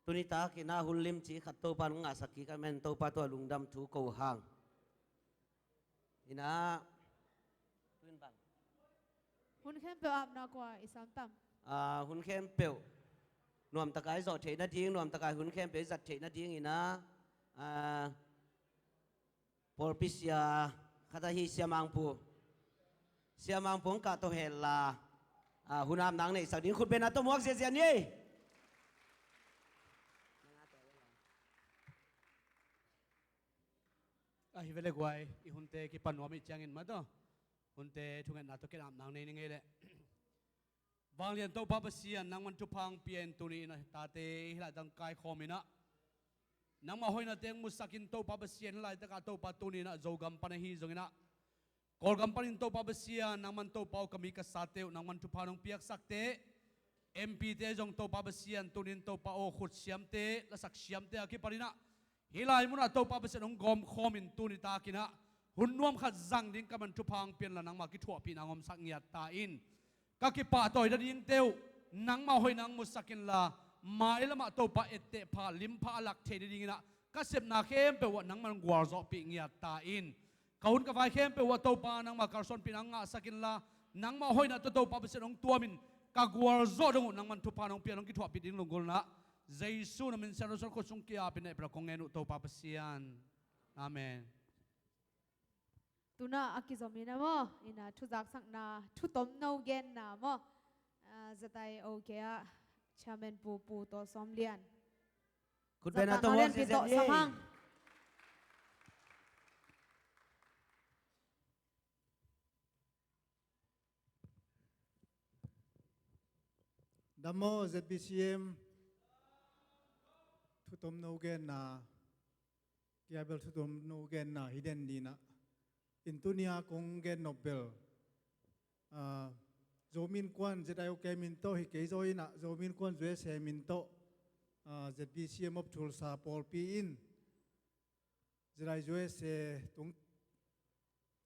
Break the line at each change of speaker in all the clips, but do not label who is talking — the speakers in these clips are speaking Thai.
ตุนิตากินาหุลลิมจีขัดโตปานุงอาสักกิกันเมนโตปาตัวลุงดำถูกูหางอินะตุนบัง
หุ่นเข้มเปล่านักกว่าอีสานต่
ำหุ่นเข้มเปลวนวมตะไคร้สอดเฉยนาทิ้งนวมตะไคร้หุ่นเข้มเปลวจัดเฉยนาทิ้งอินะพอลพิเซียขัดหิเสียมังปูเสียมังปูงกาโตเฮลาหุ่นน้ำนังในสักดินคุณเป็นอัตโมกเสียนี่
ฮิเวลกวยอีหุ่นเตกิปันวามิจังอินมาต่อหุ่นเตทุกเงินนาตุกินามนางในนี่ไงเลยบางเรียนโตปาปเสียนนางมันทุพังเปลี่ยนตัวนี้นะตาเตฮิลาดังกายคอมินะนางมาหอยนาเตียงมุสกินโตปาปเสียนลายตะกาโตปาตัวนี้นะโจกัมปันฮีจงนะกอลกัมปันโตปาปเสียนางมันโตปาวกามิกษาเตวนางมันทุพานองเปียกสักเตMP เตจงโตปาปเสียนตัวนี้โตปาโอขุดเสียมเตและสักเสียมเตอคิปารินะฮิลายมุนาโตปาเปเสนงกอมคอมินตูนิตากินะหุ่นนวมขัดจังดิ้งกับมันทุพังเปลี่ยนละนังมากิถั่วปีนางอมสักเงียตาอินก็กิปะต่อยดัดิ้งเตียวนังมาหอยนังมุสักินละมาเอลมาโตปาเอเตพาลิมพาลักเทดิ้งนะก็เสพนาเข้มเปว่านังมันกวาร์จอปีเงียตาอินเขาหุ่นกับไฟเข้มเปว่าโตปานังมาการสอนปีนังงาสักินละนังมาหอยนังโตปาเปเสนงตัวมินก็กวาร์จอดงนังมันทุพานองเปลี่ยนนังกิถั่วปีดิ้งลงกุลนะYesus namin sa Rosal ko sungkiya pinay pra kung ngeno to papasiyan. Amen.
tuna akizomi na mo ina thuzak sak na thutom no gen na mo zatai okea chairman pu to somlian
คุณเป็นอัตโมกเสียนี่
ดัมโม ZBCM ทุตมโนเกนนาเกียเบลทุตมโนเกนนาฮิเดนดีนะอินตุเนียคงเกนโนเบลโจมินควันจะได้โอเคมินโตฮิเกยโจยนะโจมินควันจะเสมินโตZBCM อบทูลซาปอลปีอินจะได้จะเส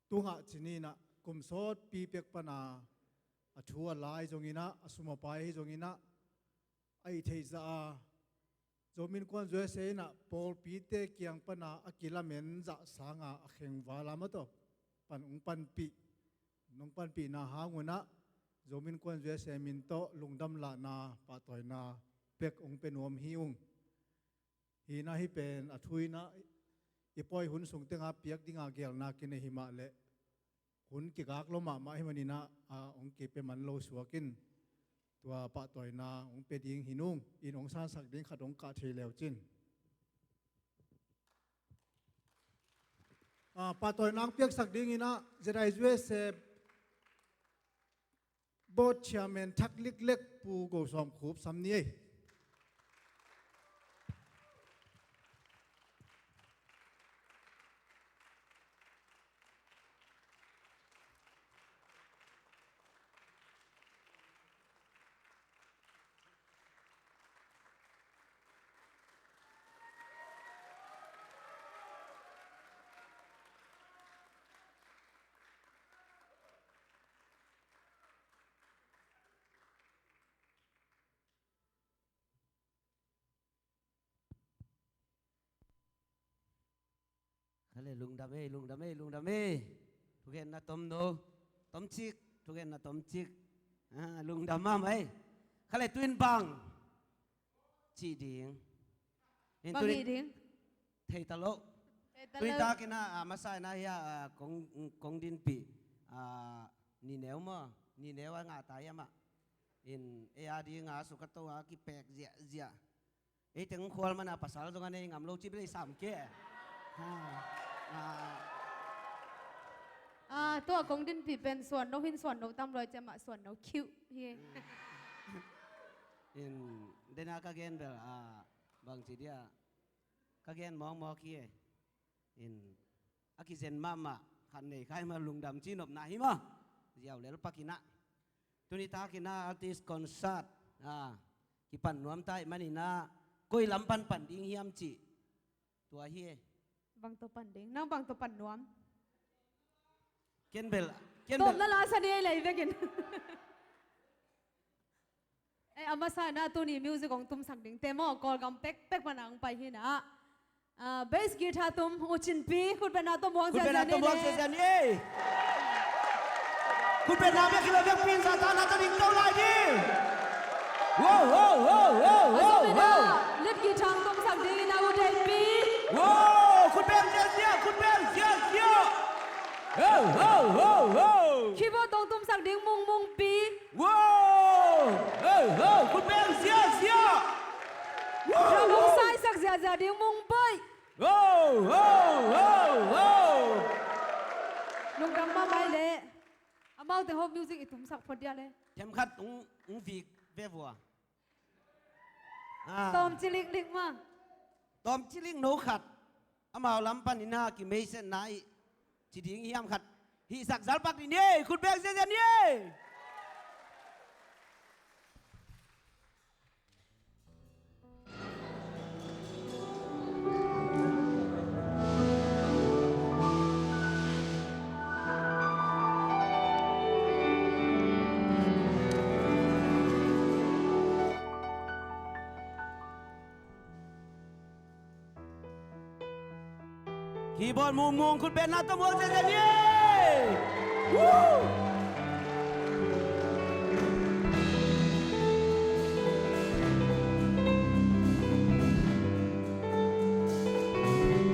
ตุงะจินีนะกุมโซดปีเปียกปนาชัวลายจงินะสุมาไปจงินะไอเทซาจมินควันจวยเซนะปอลปีเตกียงปนาอกิลาเมนจะสางาเข่งวาลามะโตปันองปันปีน้องปันปีนาหางวนะจมินควันจวยเซมินโตลุงดำลานาปะตอยนาเป็กองเป็นวมฮิอุงฮีนาฮิเป็นอทุยนะอีปอยหุนส่งเตงอาเปียกดิงอาเกลนากินหิมะเลหุ่นกิกากลมามาให้มันนี่นะองกิเป็นมันโลสวกินตัวปะต่อยนาองเป็ดยิงหินุ่งอินองซานสักดิ้งขัดองกาเทเลวจินปะต่อยนางเปียกสักดิ้งนี่นะจะได้ช่วยเสพบทเชียร์แมนทักเล็กๆปูโกสอมขูบสำเนีย
อะไรลุงดำเอ้ลุงดำเอ้ลุงดำเอ้ทุกคนนะต้มโนต้มชิกทุกคนนะต้มชิกลุงดำมาไหมอะไรตุนบังจีดิง
บางทีดิ้ง
เทตลกตุนตากินะมาใส่นายกงดินปีนี่แนวมั้นี่แนวงาตายมะอินดีงาสุขตัวกิแปกเจียถึงควรมันภาษาตรงนั้นเองงามโลจิบได้3 แก่
ตัวกงดินปีเป็นส่วนนกหินส่วนนกตำรวจจะมาส่วนนกคิ้วเฮีย
อินเดน่ากาเกนเบลบางทีเดียกาเกนมองขี้อินอากิเซนมาขันในใครมาลุงดำจีนบนาฮิมะเจ้าเลลปักินะตุนิตากินะอาร์ติสคอนเสิร์ตกิปันนวมไตมันนี่นะกุยลำปันดิ้งเฮียมจีตัวเฮีย
บางตัวปั่นเด้งน้องบางตัวปั่นนวม
เกนเบล
ตัวนั่นละสันนี่อะไรเวกิน อามาสายนะตัวนี้มิวสิกของตุ้มสักดิ่งเต็มอกอลกำเป็กปนังไปหินะเบสกีตาร์ตุ้มอุจินปีคุณเป็นนาตัวมอง
คุณ
เสีย
เป็น
เสี
นาย ตัวมอง
นี่
เสียนี่คุณเป็นนาเบียกิโลเบียปินซาตานาตาดิงเต้าลายดิว้าวว้าวว้าวว้าว
อา
ว้า
ส
ว
มิ
ว้า
ดาว เล็ดกีตาร์ตุ้มสักดิ่งนาอุเดปี
ว้าวคุณเป็นเสียคุณเป็นเสียว้าวว้าวว้าวว้าว
คีย์บอร์ดตุ้มสักดิ่งมุงปี
ว้าวว้าวคุณเป็นเสียว้าว
เรามุงสายสักเสียดิ่งมุงไป
ว้าวว้าวว้าวว้าว
ลุงกำมาไปเลยอามาแต่ฮอบมิวสิกตุ้มสักพอดีเลย
เข็มขัดอุ้งฟีกเฟ้วัว
ตอมจิลิกลิกมา
ตอมจิลิงโนขัดอามาลำปันนินากิเมเซนนายจิดิงฮิยามขัดฮิสักซัลปักนี่เนี่ยคุณเบงเซนเนี่ยคีย์บอร์ดมุงคุณเป็นนาตมวงเซนเนี่ยวู้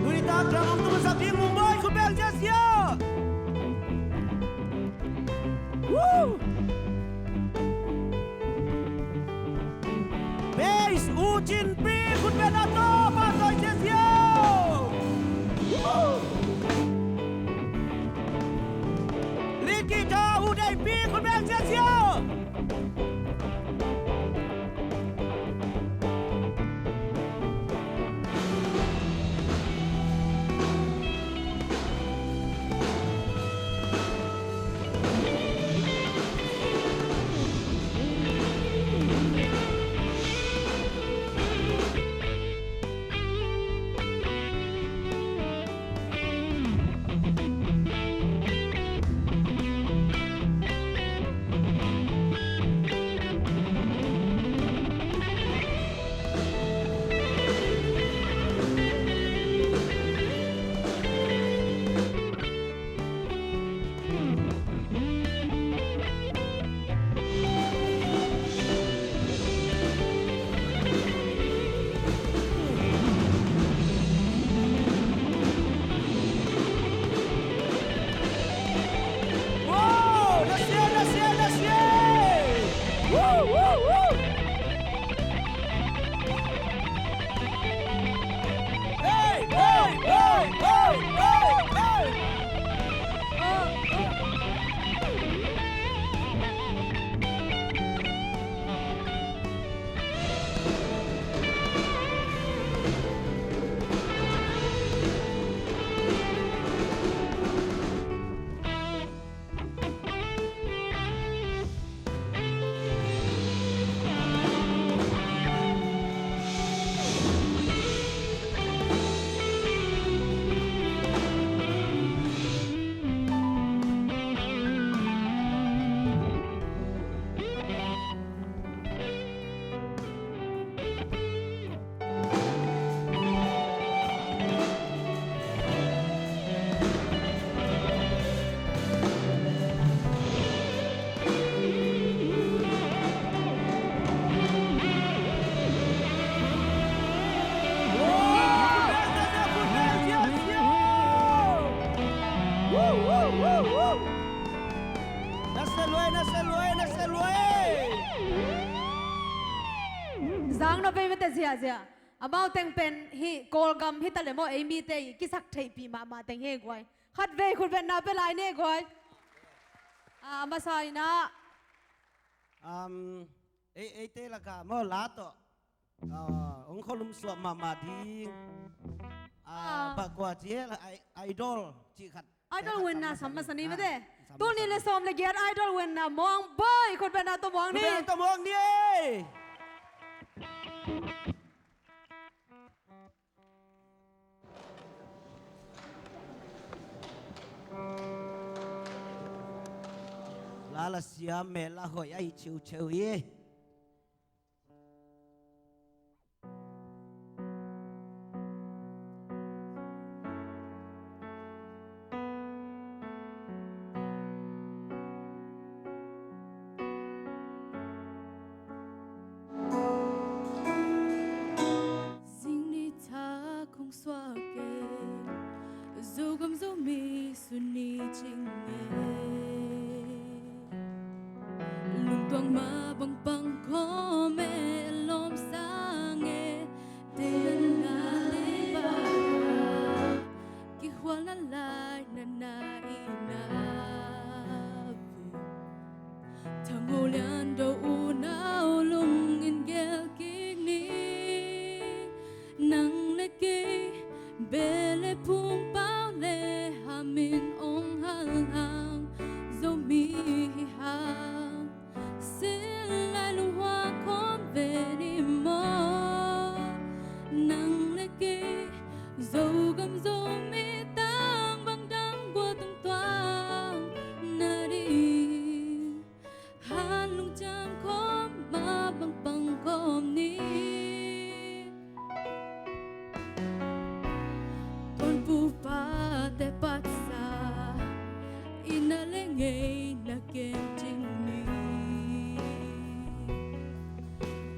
ดูดิตาครั้งของตัวสับทีมุงบอยคุณเป็นเจสเซียวู้เบสอูจินปีคุณเป็นนาโตมาต่อยเจสเซียลีดกีตาร์อูได้ปีคุณแบงค์เสียวนัสเซลวยนัสเซลวยนัสเซลวย
จางนไปไม่แต่เสียอามาแต่งเป็นฮิโกลกัมฮิตะเลโมเอมีเตยกิสักไทยปีมาแต่งเฮกไว้ขัดเวคุณเป็นนาเป็นลายเนกไว้มาใส่นะ
เอเตละกามอลาโตองค์คนลุมสวมมาดีปากกว่าเจี๊ยไอดอลจีขัด
ไอดอลเวนน่ะสัมมาสนีไม่ได้ตัวนี้เลยสมเลยเกียรไอดอลเวนน่ะมองบ่อยคุณเป็นนาตัวมอง
คุณ
นี่
เป็นตัวมองนี่ลาลาเสียเมลาหอยไอชิวเย
lệ phung bao lệ hà min ong hal hang zo mi hang xin lại lung hoa khóm về đi mơ nắng lệ kê dầu gầm dầu mi tang băng đắng qua tung toang na đi han lung cham khóm ma băng băng khóm ni con pu pa te pat sa ina le ngei na ken ching ni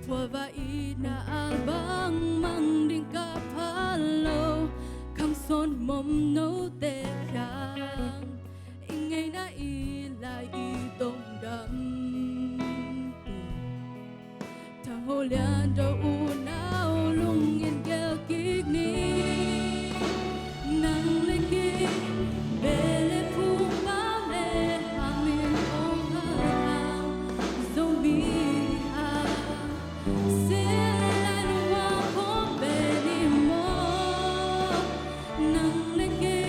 phua va ina albang mang ding ka phalo kham son mom no te khang ingei na i lai i dong dam thang ho lian do u nao lung in gel kik ni nang le ki bele phu bao le ha min ong ha zo mi ha se la lu wa khom be ni mo nang le ki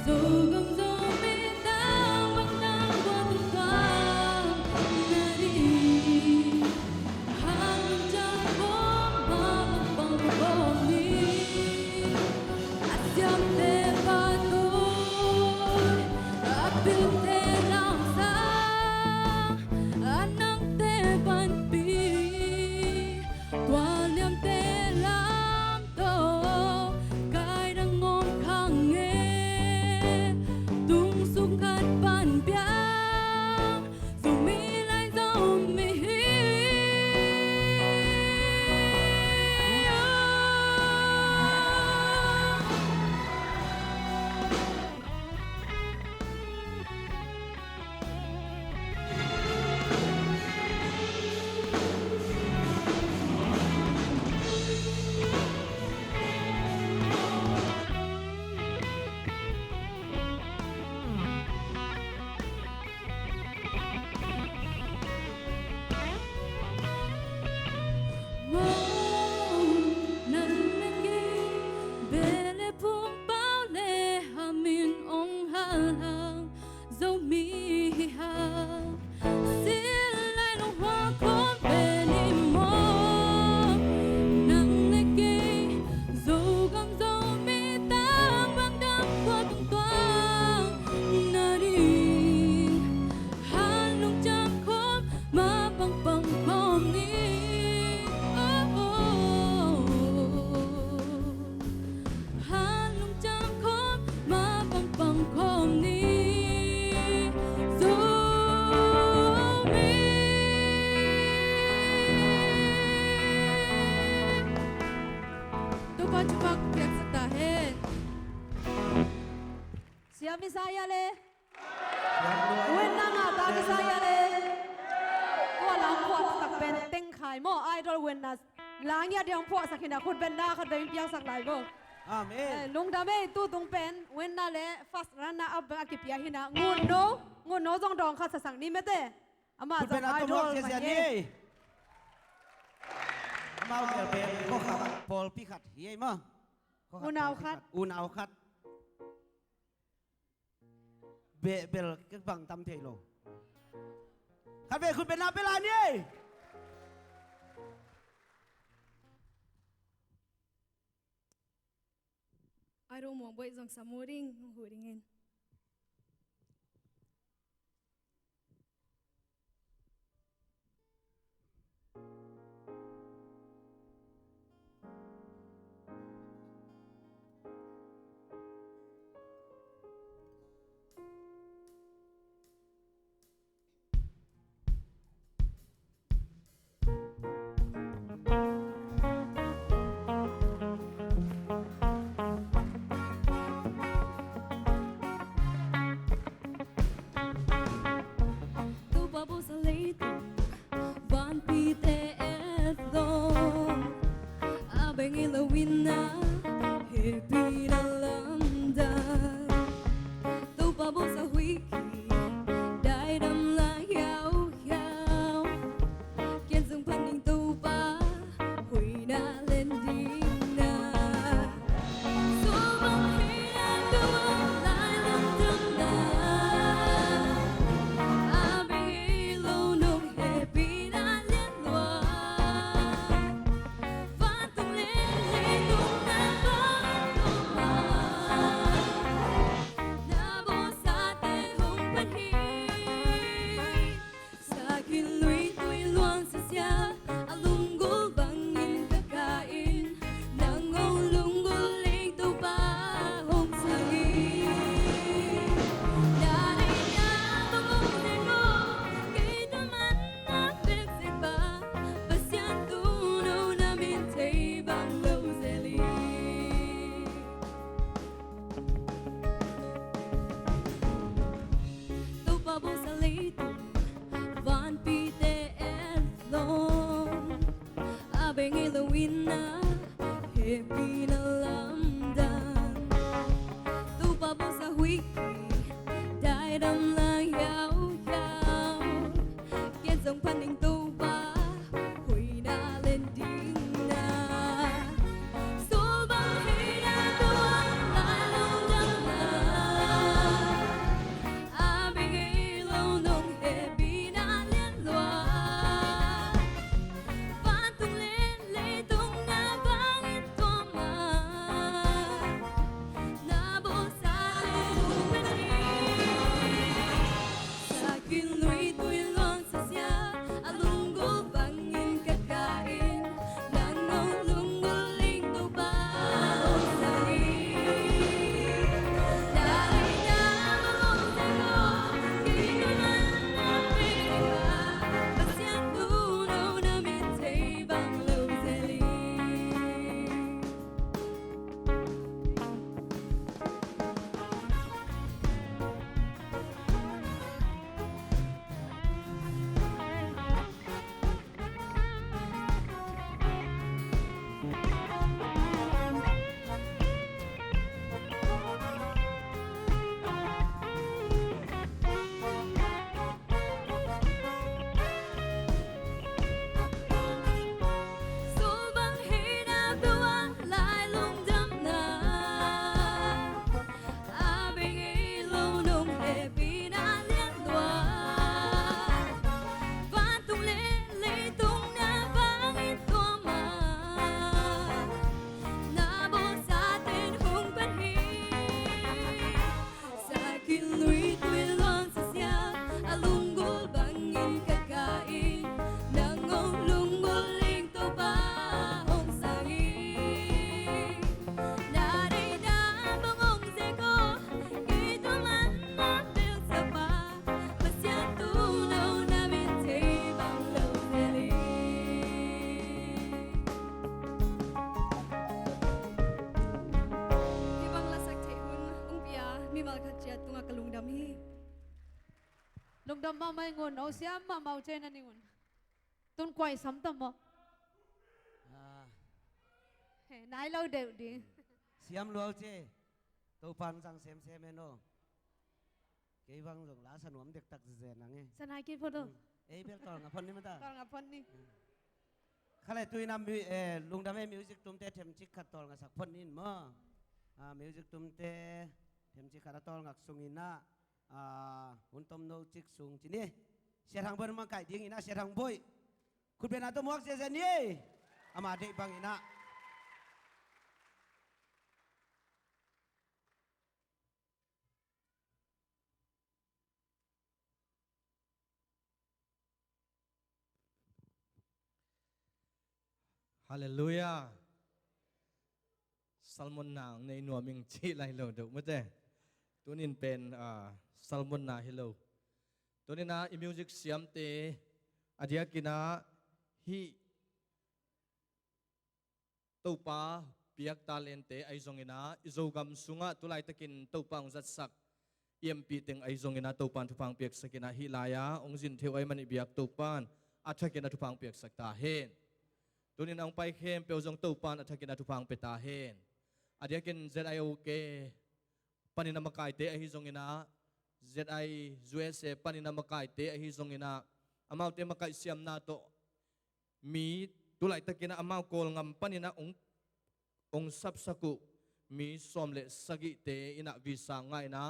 zo gam zo mi tang bang tang qua tung toang na đi han cha khom ma bang bang bang ni Asiam te panoy, apil te lang sang, anang te banpi, tualiam te lang to, kai đang ngom khang nghe, tung sukat pan piang, dù mi lại dâu mi hi. Siap Bisaya le, wen na nga ta Bisaya le, ko lang po tak pen teng khai mo idol wen na lang ya diang po sa kina kun ben na ka dai piang sak lai go.
Amen.
Lung da me tu tung pen wen na le fast ran na ab akipia hina ngun no jong dong kha sa sang ni mete. Ama
คุณเป็น
jong
อัตโน
idol
มัติเสีย
ma
นี่
ye.
มาเอาเปลี่ยนก็ขับพอลพิขัดเฮ้ยมั้ง
อุณเอาคัด
อุนเอาคัดเบลก็บังตำเทโลคัดเบลคุณเป็นนับเวลานี่
I don't want boys on samuring huringin. Hãy subscribe cho kênh Ghiền Mì Gõ để không bỏ lỡ
lung dam ma mai ngon au siam ma mau chen ani ngon tun kwai sam tam mo
อ่า
he nai lo deu ding
เสียมลัวเจ้ตัวปันสังเสียมเสียมโนเกี่ยวังหลงลาสนวมเด็กตักเจนนังไง
sanai ki photo
เอ้ยเบลตอนกับพนนี่มันตา
tol ngapon ni
ข้าเลยตุยนำลุงดำให้มิวสิกตุ้มเตะเทมจิกขัดตอลกับสักพนนินมั้งมิวสิกตุ้มเตะเทมจิกขัดตอลกับสุงินะหุ่นต้มโนจิกสุงจีนี่เสียทางเบิ้ลมาไก่ดิ้งอินะเสียทางบุยคุณเป็นอาตัวมวกเสียเซนี่อามาเด็กบังอินะ
ฮาเลลูยาซัลมอนนางในหนัวมิงจีไลโลดูมั้ยเจ้ตัวนี้เป็นซัลมอนนาฮิโลตัวนี้นะมิวสิกเสียมเตอเดียกินะฮีตัวป้าเปียกตาเลนเตไอซงอินะอิโซกัมสุงะตัวไลตะกินตัวปังจัดสักเยี่ยมปีเต็งไอซงอินะตัวปันทุพังเปียกสักินะฮิลายาองค์จินเทวไอมันอิเบียกตัวปันอัฐกินะทุพังเปียกสักตาเฮนตัวนี้นางไปเข้มเปียวจงตัวปันอัฐกินะทุพังเปตาเฮนอเดียกิน ZIOK ปันินามกายเตอหิซงอินะ ZI USA ปันินามกายเตอหิซงอินะอามาวเตมกายเสียมนาโตมีตัวไหลตะกินะอามาวโกลงำปันินะองสับสกุมีสมเลสกิเตอินะวิสังไงนะ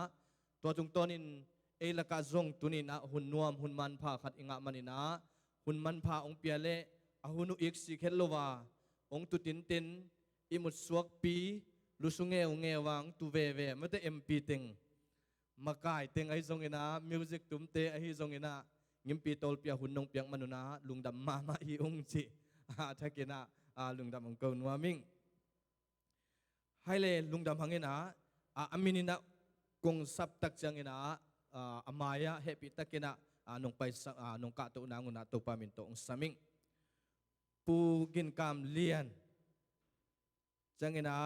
ตัวจงตัวนินเอลกาจงตุนินะหุ่นนวมหุ่นมันพาขัดอิงะมันินะหุ่นมันพาองเปียเลอหุนุอิกสิเคลโลวาองตุตินตินอิมุดสวกปีลุสุงเงวังตูเวเวไม่ได้เอ็มพีติงมากายติงไอซงอินะมิวสิกตุ้มเตไอซงอินะยิมปีโตลเปียหุ่นนงเปียงมนุนะลุงดำมาอีองจิทักกินะลุงดำองเกินวามิงให้เลยลุงดำหังอินะอามินินะกงสับตักจังอินะอามายะเฮปิตักกินะนงไปนงกะตุนางุนะตุปามินโตองสามิงปูกินกามเลียนจังอินะ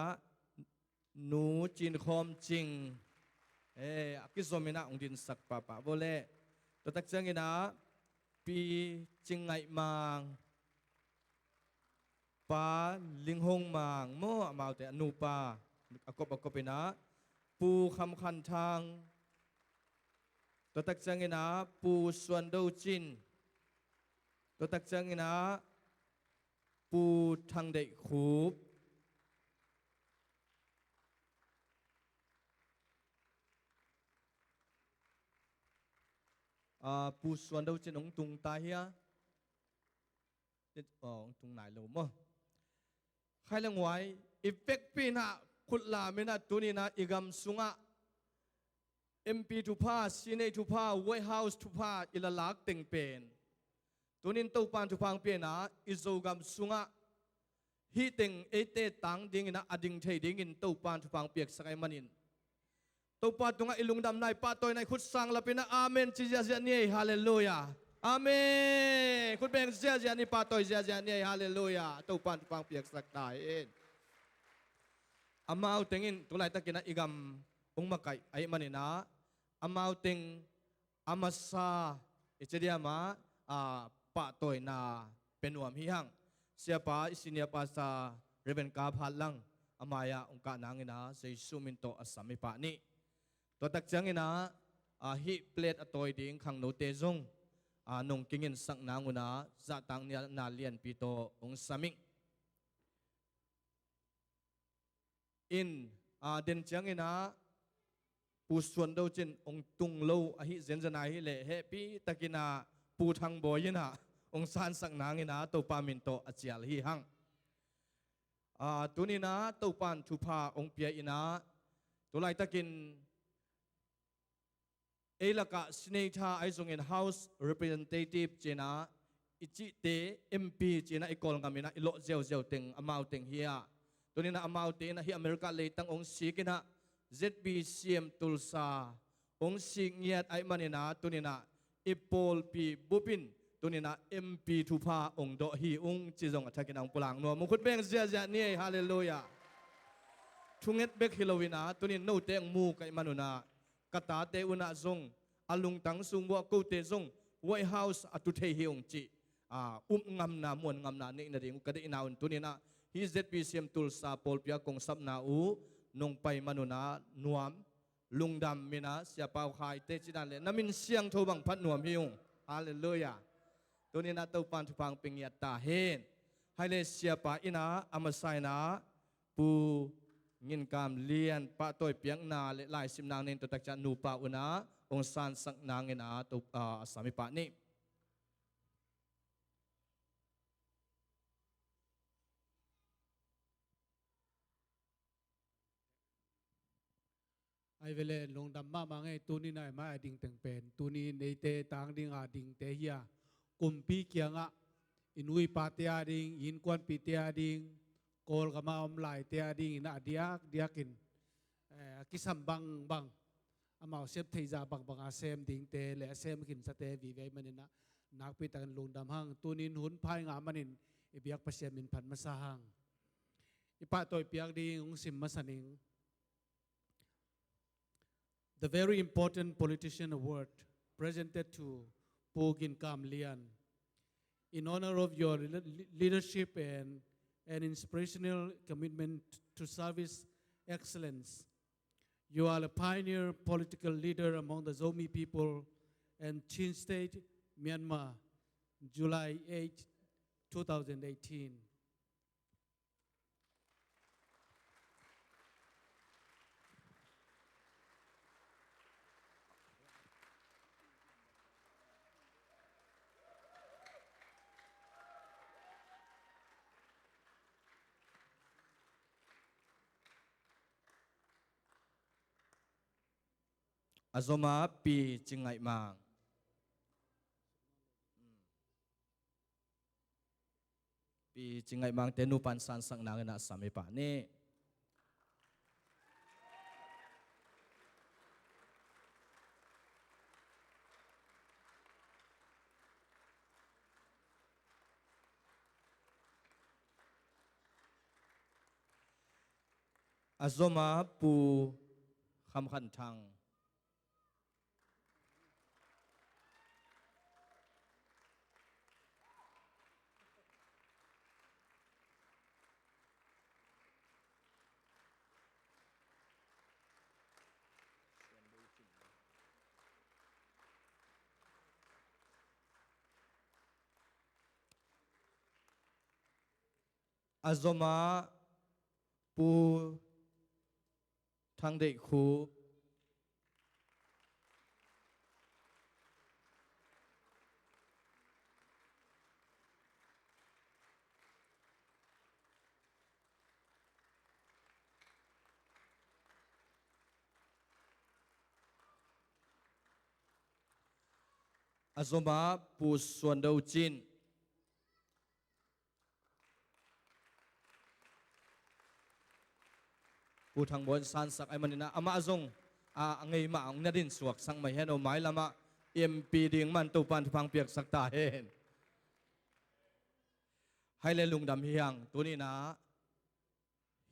หนูจินคอมจริงกิสมินะองดินสักปะปะโบเล่ตัวตักจังอินะปีจิงไงมังปาลิงหงมังโมอมาแต่อนุปาอกบไปนะปูคำคันทางตัวตักจังอินะปูส่วนดูจินตัวตักจังอินะปูทางเด็กคูบปูส่วนดูจินองตุงตาเฮียองตุงไหนลูมั้งใครเลี้ยงไว้อีเฟกปีน่ะขุดลามินะตัวนี้นะอีกำสุงะ MP ทุพาซีเนทุพาไวท์เฮาส์ทุพาอิลลักติงเป็นตัวนี้ตัวปานทุพังเป็นนะอิโซกำสุงะฮีติงเอเตตังดิ่งนะอดิ่งเทดิ่งตัวปานทุพังเปียกสกายมันินตัวปาตุงะอิลุงดำในปาตัวในขุดสังละเป็นนะอาเมนจิเจนี่ฮาเลลูยาอาเมนคุณเป็นเจนี่ปาตัวเจนี่ฮาเลลูยาตัวปานทุพังเปียกสักได้เองอามาเอาเต็งอินตัวไหนตะกินนะอีกำองมาไก่ไอ้มันนี่นะอามาเอาเต็งอามาซาอิจเดียมาปาตัวน่ะเป็นวมหิฮังเสียป้าอิสิเนียป้าซาเรเบนกาพัดลังอามายาองค์การนางอินะเซซูมินโตอัสสามิปานี่ตัวตักจังอินะฮิเปลตอตัวดิ่งขังโนเตจงนงกิงินสักนางอุนะจะตังเนียนาเลียนปีโตองสามิงอินเดนจังอินะปูส่วนดูจินองตุงโลอหิเซนจนาฮิเลเฮปีตะกินาปูทางบอยนะองซานสักนางอินะตัวปามินโตอาเจียลฮิฮังตัวนี้นะตัวปานทุพาองเปียอินะตัวไลตะกินเอลกะสเนธาไอซงอิน House Representative เจนะอิจิเต MP เจนะอีกอลกามินะอิโลเซลเซลติงอามาวติงเฮียตัวนี้นะอามาวติงนะฮิอเมริกาเลยตั้งองสีกินะ ZBCM ตุลซาองสีเงียดไอมันนะตัวนี้นะอิปอลปีบุปินตัวนี้นะ MP ทุพาองโดฮีองจิจงอัฐกินองปุลังนัวมุขุดเบงเสียเสียนี่ฮาเลลูยาทุงเอ็ดเบกฮิโลวินาตัวนี้โนเตงมูกไอมันนะกตาเตอุนะจง อลุงตังซุงวัวกูเตซงไวเฮาส์อตุเทฮิองจีงำนามวนงำนานี่นาดิงกระดิ่งนาอุนตุนีนะฮิเซตพีเซียมตุลซาปอลพิยากงซับนาอูนงไปมนุนานวมลุงดำมินะเสียเปาขายเตจิดันเลยน้ำมินเสียงโทบังพัดนวมฮิวฮาเลลูยาตัวนี้นะตัวปันทุพังปิงยัตตาเฮนให้เลเสียปาอินะอามาไซนะปูงินกามเลียนปะตัวเปียงนาเลลายสิมนางเนนตัวตักจันนูปาอุนะองซานสักนางเงินะตัวสามีปะนี่
ไอเวเลลงดำมามังไอตัวนี้นายมาดิ่งแต่งเป็นตัวนี้ในเตต่างดิ่งดิ่งเตเฮียกุมปีเกียงอินุยปาเตียดิ่งอินควันปีเตียดิ่งโกลกามาอมลายเตียดิ่งนะเดียกินกิสัมบังอามาเซฟเทจาบังอาเซมดิ่งเตและเซมกินสเตวีเวมันนะนักปีตันลงดำหังตัวนี้หุ่นพายงามันนินอิบยักเปเซียมินพันมาสหังอิปะตัวเปียกดิ่งองสิมมาสนิงThe very important politician award presented to Pugin Kam Lian in honor of your leadership and inspirational commitment to service excellence. You are a pioneer political leader among the Zomi people and Chin State, Myanmar, July 8, 2018.
Azoma pi chingai mang pi chingai mang tenu pan san sang nang na sami pa ni Azoma pu kham khan thang Azoma pu thang dei khu Azoma pu suan dau chin pu thang bon san sak ai manina ama azong ngei ma ang nadin suak sang mai hen o mai lama MP ding man to pan phang piak sak ta hen hai le lung dam hiang tu ni na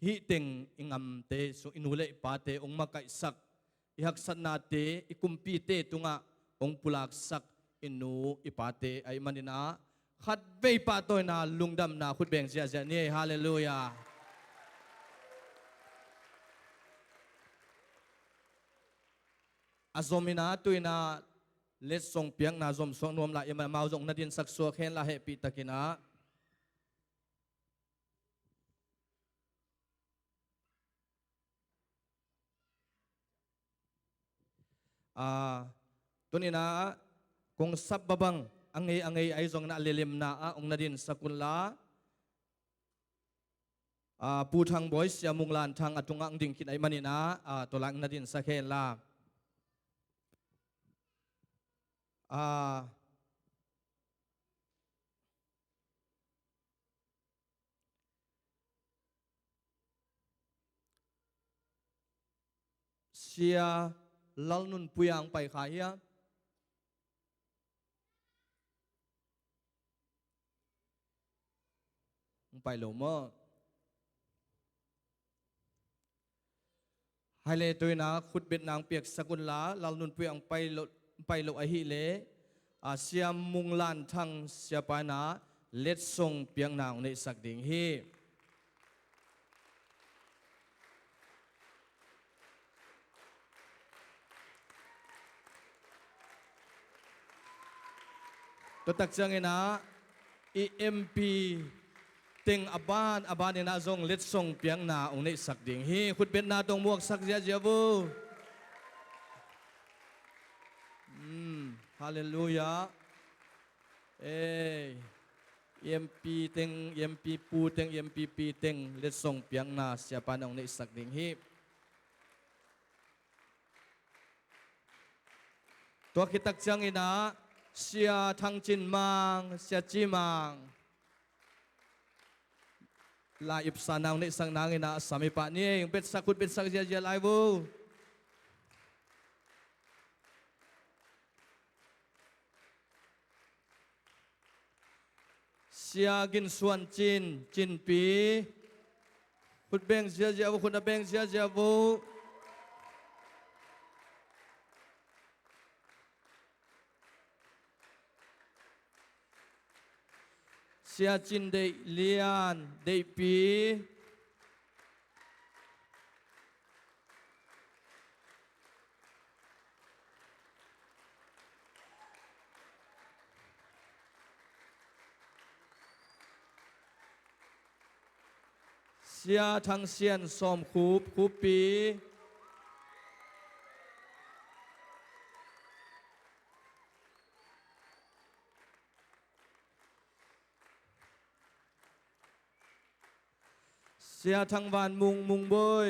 hi teng ingam te so inule pa te ong ma kai sak i hak sat na te i kumpi te tunga ong pulak sak inu i pa te ai manina khat be pa toy na lung dam na khut beng sia sia ni hallelujah Azomina tuina let song piang na zom song nom la yama mau zong na din sak suak hen la he pi takina tunina kung sab babang angay ay zong na lilim na ong na din sakunla pu thang boys ya munglan thang atunga ang ding kin ay manina tolang na din sa khen la sia lalnun puyang pai khaya pai lo mo hai le toina khut bet nang piak sakun la lalnun puyang pai lo ไปโลอหิเลเสียมุงลานทั้งเสียปานาเล็ดทรงเปียงนางในสักดิ่งฮีตัวตักจังเงินะ EMP เต็งอบานเนนาจงเล็ดทรงเปียงนาองในสักดิ่งฮีคุณเป็นนาตรงมวกสักเจียบูฮาเลลูยาEMP เต็ง EMP ปูเต็ง EMP ปีเต็งเล็ดทรงเปียงนาเสียปานองในสักดิ่งฮีตัวคิดตักจังเงินะเสียทางจินมังเสียจีมังลาอิบสานางในสังนางนะสามีปะนี่ยังเป็นสักคุณเป็นสักเจียไลบูเสียกินส่วนจินปีคุณเบงเจียบูคุณเบงเจียบูเสียจินได้เลียนได้ปีเสียทั้งเสียนสอมคูปีเสียทางวานมุงบอย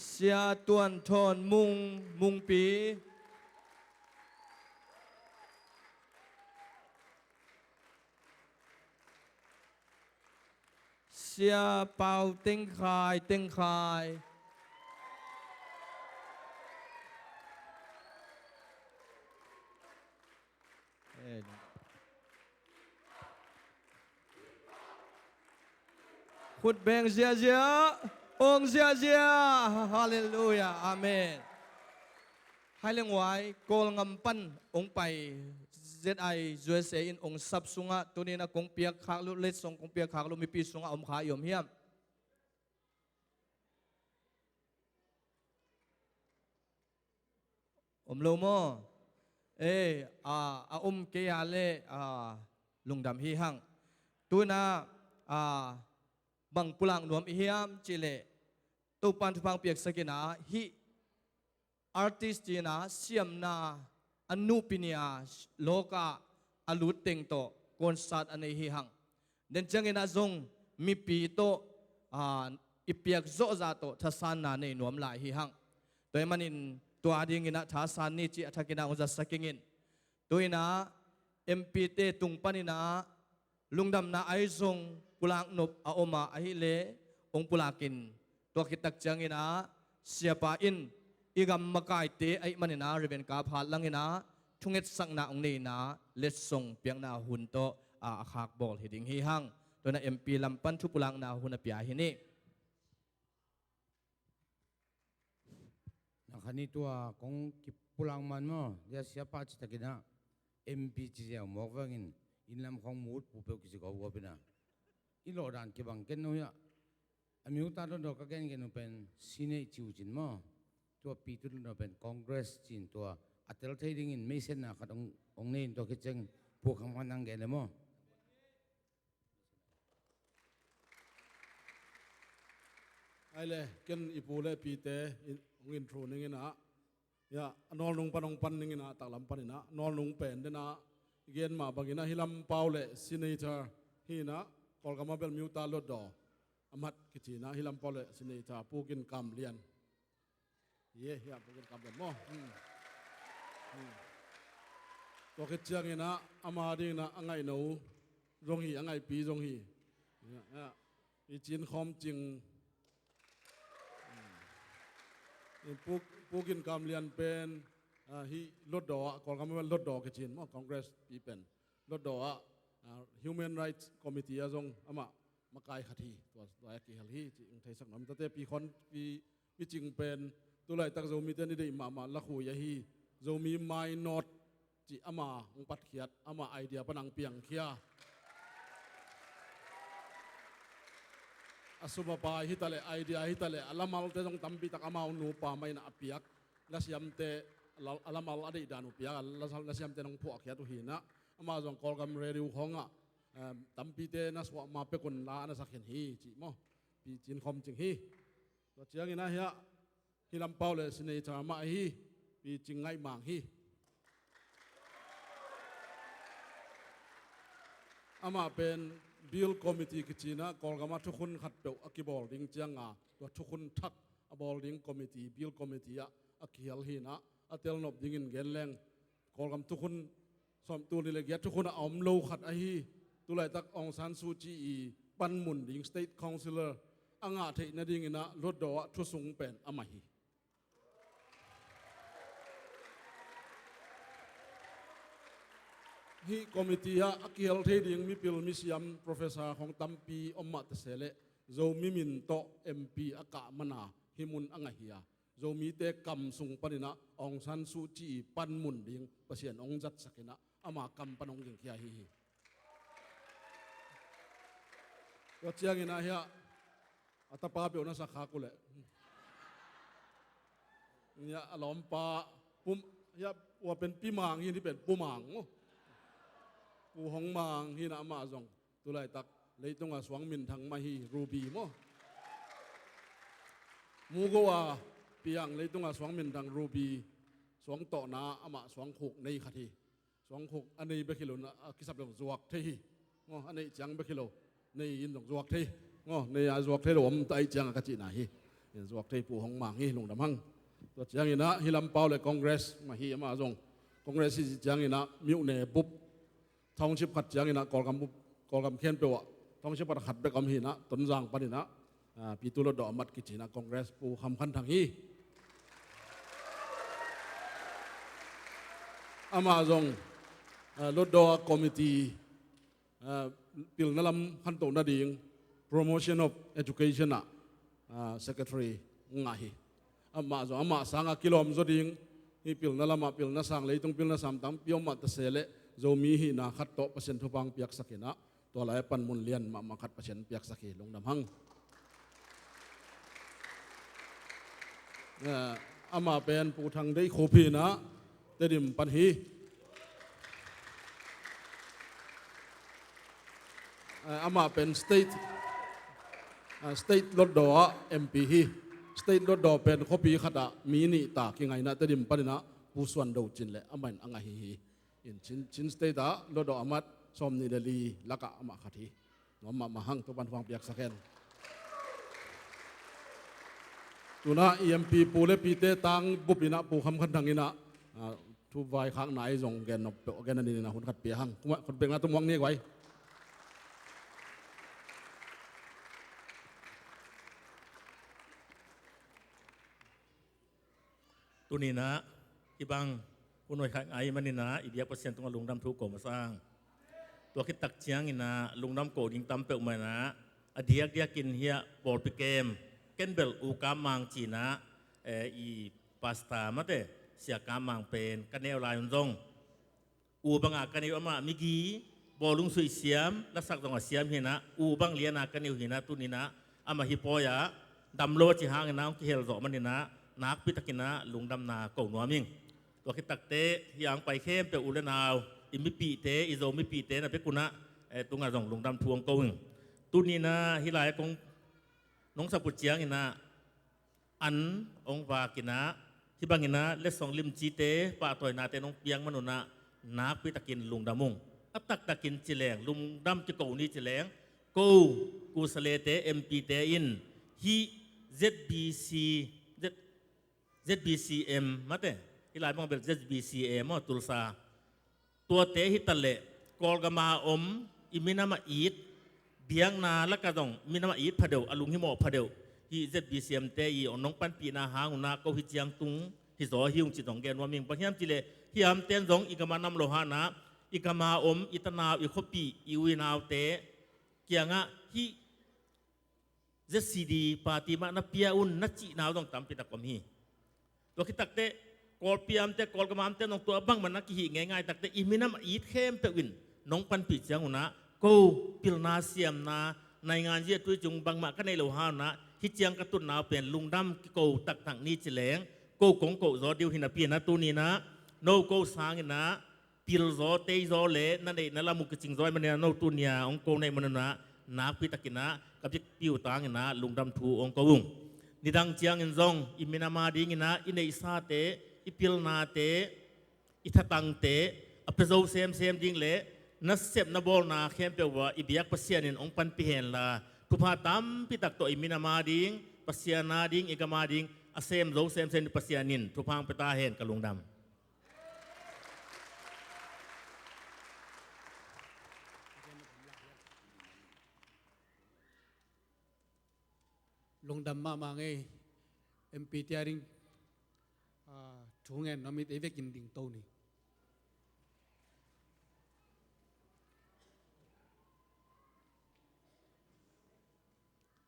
เสียตวนทอนมุงปีเสียเป่าเต็งคายขุดแบ่งเสียองเสียฮาเลลูยาอาเมนให้เลี้ยงไว้โกลงำปั้นองไปZI USA inองซับสุงะตัวนี้นะกงเปียกขากลุเล็ดส่งกงเปียกขากลุมีปีสุงะอมขายอมเฮียมอมโลโมเกียาเลลุงดำฮีหังตัวน่ะบังปุลังนวมเฮียมจิเลตุปันทุพังเปียกสกินาฮีอาร์ติสจีนาเซียมนาอนุปินียโลกาอลุตเต็งโตคอนสัตอันนี้ฮีหังเดินจังเงินจงมีปีโตอิเปียกโซซาโตทัศนาในนวมลายฮีหังตัวมันอินตัวอดีงินะทัศนีจิทักินาอุจสกิงินตัวอินะMPเตตุงปานินาลุงดำนาไอซงปุลังนบอาอมาอหิเลองปุลากินตัวคิดตักจังอินะเสียปาอินอีกำมากายเตไอมันนะริเวนกาพาลังอินะทุงเอ็ดสังนาองนี้นะเลสซงเปียงนาหุ่นโตขากบอลหิดิงฮีหังตัวนั้น MP ลำปันทุปุลังนาหุ่นเปียหินี่
คันนี้ตัวของกิปุลังมันมั้งเดี๋ยวเสียป้าจิตกินะ MP จีเจ้าหมอกว่างินอินลำของมูดผู้เปกิจกวัวเป็นอะอีโลดานเก็บังเก็นนู้ยอเมริกาตัวดอกก็เก็นกันเป็นซีเนจิวจินมั้งตัวปีตัวนั้นเป็นคอนเกรสจินตัวอัตราเทดิ้งอินไม่เส้นนะขัดองนี้ตัวคิดจังพวกคำพันนังเกนเลยมั้ง
ไอ้เลยเกันอีปูเลยปีเตอินโทรนึงนะยานอนลงปันนึงนะตักลำปันนะนอนลงเป็นเดนะเย็นมาบางนะฮิลำเปาเลยซีเนเตอร์ฮีนะกอลกามาเบลมิวตาลดดออามัดกิจนะฮิลำเปาเลยซีเนเตอร์ปูกินกำเลียนเย่ยปูกินกำเลียนมั้งตัวกิจยังนะอามาดีนะอังไงหนูรงฮีอังไงปีรงฮีอีจีนคอมจริงผู้กินกำเรียนเป็นฮีลดดอกก่อนคำว่าลดดอกกินมั้งคอนเกรสปีเป็นลดดอกHuman Rights Committee อาจงอามา มากายขัดทีตัวกี่ฮัลฮีจิงไทยสักหน่อยแต่ปีคนปีวิจิงเป็นตัวไรตั้งโจมีเตนี่ได้มาละคุยฮีโจมีไม่นอดจิอามาองปัดเขียดอามาไอเดียปนังเปียงเขียอสุมาปายฮิตาเลไอเดียฮิตาเลอัลมาลเตต้องตั้มปีตักอามาอุนูปาไม่น่าเปียกลัสยามเตอัลมาลอดีตดานุเปียกลัสยามเตน้องพวกเขียดตุหินะอามาจงกอลกัมเรดิวของตั้มปีเตนัสวะมาเปกุนลานัสักเห็นฮีจิโมปีจินคอมจิงฮีตัวเชียงนะเฮียฮิลำเปาเลสเนจามาฮีปีจิงไงมังฮีอามาเป็นบิลคอมมิตี้กิจนะกอลกามาทุกคนขัดเปลอักบอลดิงเจียงอ่ะตัวทุกคนทักบอลดิงคอมมิตี้บิลคอมมิตี้อ่ะอักเฮลฮีนะอัตเตลนบดิงินเกนแรงกอลกามทุกคนสมตัวนี่เลยทุกคนเอาโลขัดไอฮีตัวไรตักองซานซูจีปันมุนดิงสเตทคอนซิลเลอร์อ่างอาเทนดิงินะรถดอทุสุงเป็นอามาฮีฮีคอมมิตี้อักเฮลเทดิงมีพิลมิสยามโปรเฟสซ่าของตัมปีอมมาตเสเลโจมิมินโตเอ็มพีอากามานาฮิมุนอ่างเฮียโจมีเตกำสุงปนินะองซานซูจีปันมุนดิงเปเสียนองจัดสักนะอามากัมปนองยิงเฮียฮีก็เจียงนะเฮียอัตปาเปียวนะสักขากุเลเนี่ยอารมณ์ปาปุ่มเฮียว่าเป็นปีมังฮีนี่เป็นปูมังปูหงมังฮีนะมาจงตัวไรตักเลยต้องสวงมินทางมาฮีรูบีโมมูก็ว่าเปียงเลยต้องสวงมินทางรูบีสวงต่อนาอามาสวงหกในคดีสวงหกอันนี้เบคิโลนะกิสับเรื่องจวกเทีอันนี้จังเบคิโลในยินตรงจวกที่ในจวกที่รวมไตจังกะจินาฮีจวกที่ผู้หงมังฮีลงดำหังตัวจังอินะฮิลัมเปาเลยคอนเกรสมาฮีมาจงคอนเกรสที่จังอินะมิวเนบุบท้องชิบขัดจังอินะกอลกำบุบกอลกำเขียนเปวะท้องชิบขัดเบกำฮีนะต้นจางปนินะปีตุลดอมัดกิจินะคอนเกรสผู้คำคันทางฮีอามาจงลดดอคอมมิตี้พิลนัลำขันโตนาดิง promotion of education นะ secretary ง่ายอามาจงอามาสังกิโลมจดิงนี่พิลนัลำมาพิลนัสังเลยต้องพิลนัสามตั้มพิโอมาตเสเลโจมีฮีนะขัดโตเปอร์เซ็นต์ทุบังเปียกสักนะตัวไหลปันมุนเลียนมาขัดเปอร์เซ็นต์เปียกสักลงดำหังอามาเป็นผู้ทางได้โคพีนะเตดิมปันฮีอามาเป็น state รถดอ MP ฮี state รถดอเป็นโคปีขัดมีนี่ตากี่ไงนะเตดิมปันนะผู้ส่วนดูจินเลยอามันอ่างฮีอินชิน state รถดออามัดสมนิเดลีลักอามาขัดฮีน้อมมาหังตัวบันฟังเปียกสักแค่ตัวน่ะ EMP ปูเลปีเตตังบุบินะปูคำคันทางนี้นะทุบไว้ข้างไหนส่งแกนนบแกนนี่นะคนขัดเปียหังคนเป็นนะตุ้มวังนี่ไว้
ตัวนี้นะที่บางผู้หน่วยขายไอ้มันนี่นะอีเดียเปอร์เซ็นต์ต้องลุงดำทุกโกมาสร้างตัวคิดตักเชียงนี่นะลุงดำโกยิงตำเปลวมานะอเดียกเดียกินเฮียบอลไปเกมเกนเบลอูกามังจีนะอีพาสต้ามาเตเสียกามังเป็นกันเนวลายมันจงอูบังอากันเนวมามิกีบอลลุงสุยเสียมและสักตรงเสียมเห็นนะอูบังเลียนากันเนวเห็นนะตัวนี้นะอามาฮิปโปยะดำโลจิหางนะที่เฮลโซมันนี่นะนักพิทักษ์นะลุงดำนาเก่าหนัวมิงตัวคิดตักเตะอย่างไปเข้มเปอุเลนาวอิมิปีเตอิโซมิปีเตนะเปกุนะตัวงานส่งลุงดำทวงเก่าตัวนี้นะฮิลายกงน้องสับปุจเจียงนะอันองวากินะที่บางนะเล็กสองลิมจีเตป่าต่อยนาเตน้องเปียงมนุนะนักพิทักษ์ลุงดำมงอัตักตะกินจิแหลงลุงดำจะเก่านี้จิแหลงกูสเลเตเอ็มปีเตอินฮี ZBCM มาเตที่หลายมองเป็น ZBCM มอตุลซาตัวเตหิตะเลกอลกามาอมอิมินามาอีดเบียงนาและกระดองมินามาอีดพะเดวอลุงหิโมพะเดวที่ ZBCM เตอีอน้องปันปีนาหางนาเกาหิจียงตุงที่สอหิวจิตของแกนว่ามิงปะเฮียมจิเลที่ยามเต้นสองอีกามานำโลหะนะอีกามาอมอิตนาอีคปีอีวินาวเตเกียงะที่ ZCD party mak na piaun na ci naw dong tam pitak kami to kitak te kol piam te kol kamam te nong tua bang man na ki hi ngai tak te iminam it khem pe win nong pan pi chang una ko pil na siam naในงานเยี่ยตุยจุงบางมาก็ในโลหะนะที่เจียงกระตุ้นนาเป็นลุงดำโกตักทางนี้เฉลงโกกงโกซอดิวหินาเปียนะตัวนี้นะโนโกสางนะปิลซอเตยซอเล่นั่นเองนั่นละมุกจิงซอยมันเนี่ยโนตัวเนี่ยองโกในมันนะนาพิตากินะกับจิปิวตางนะลุงดำทูองโกวุงนิดังเจียงอินซองอิมินามาดิงินะอินในซาเตอิปิลนาเตอิทัตังเตอเพโซเซมดิงเล่นัสเซบนับบอลนาเข้มเปว่าอิบิยักปัสยานินองปันพิเฮนลาทุพาตัมพิตักโตอิมินามาดิงปัสยานาดิงอิกามาดิงอาเซมโซเซมปัสยานินทุพางปตาเฮนกับลุงด
ำลงดำมาไงMP ที่อาริงช่วงเงินน้ำมิตรเอเวกินดิ่งโตนี่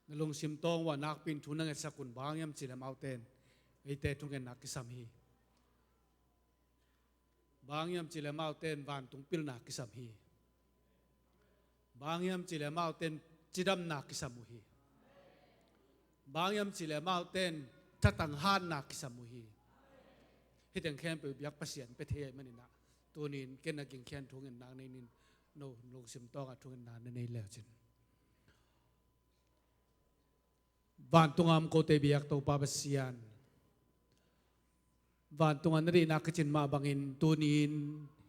นลงซิมตองว่านักปินทุนังเอสกุลบางยามจิเลมเอาเตนไอเตทุงเงินนักกิสามีบางยามจิเลมเอาเตนวันตุงปิลนักกิสามีบางยามจิเลมเอาเตนจิดำนักกิสามุฮีบางยามจิเลมเอาเตนทัตังฮานนักกิสามุฮีที่แต่งแค้นไปยักษ์เสียนไปเทมันนี่นะตัวนี้เกินนักกินแค้นทุงเงินนักในนี้โนลงซิมตองทุงเงินนักในแล้วจินวันตรงอัมโคเตบิยักตัวปาบเซียนวันตรงอันนี้นักจินมาบังอินตัวนี้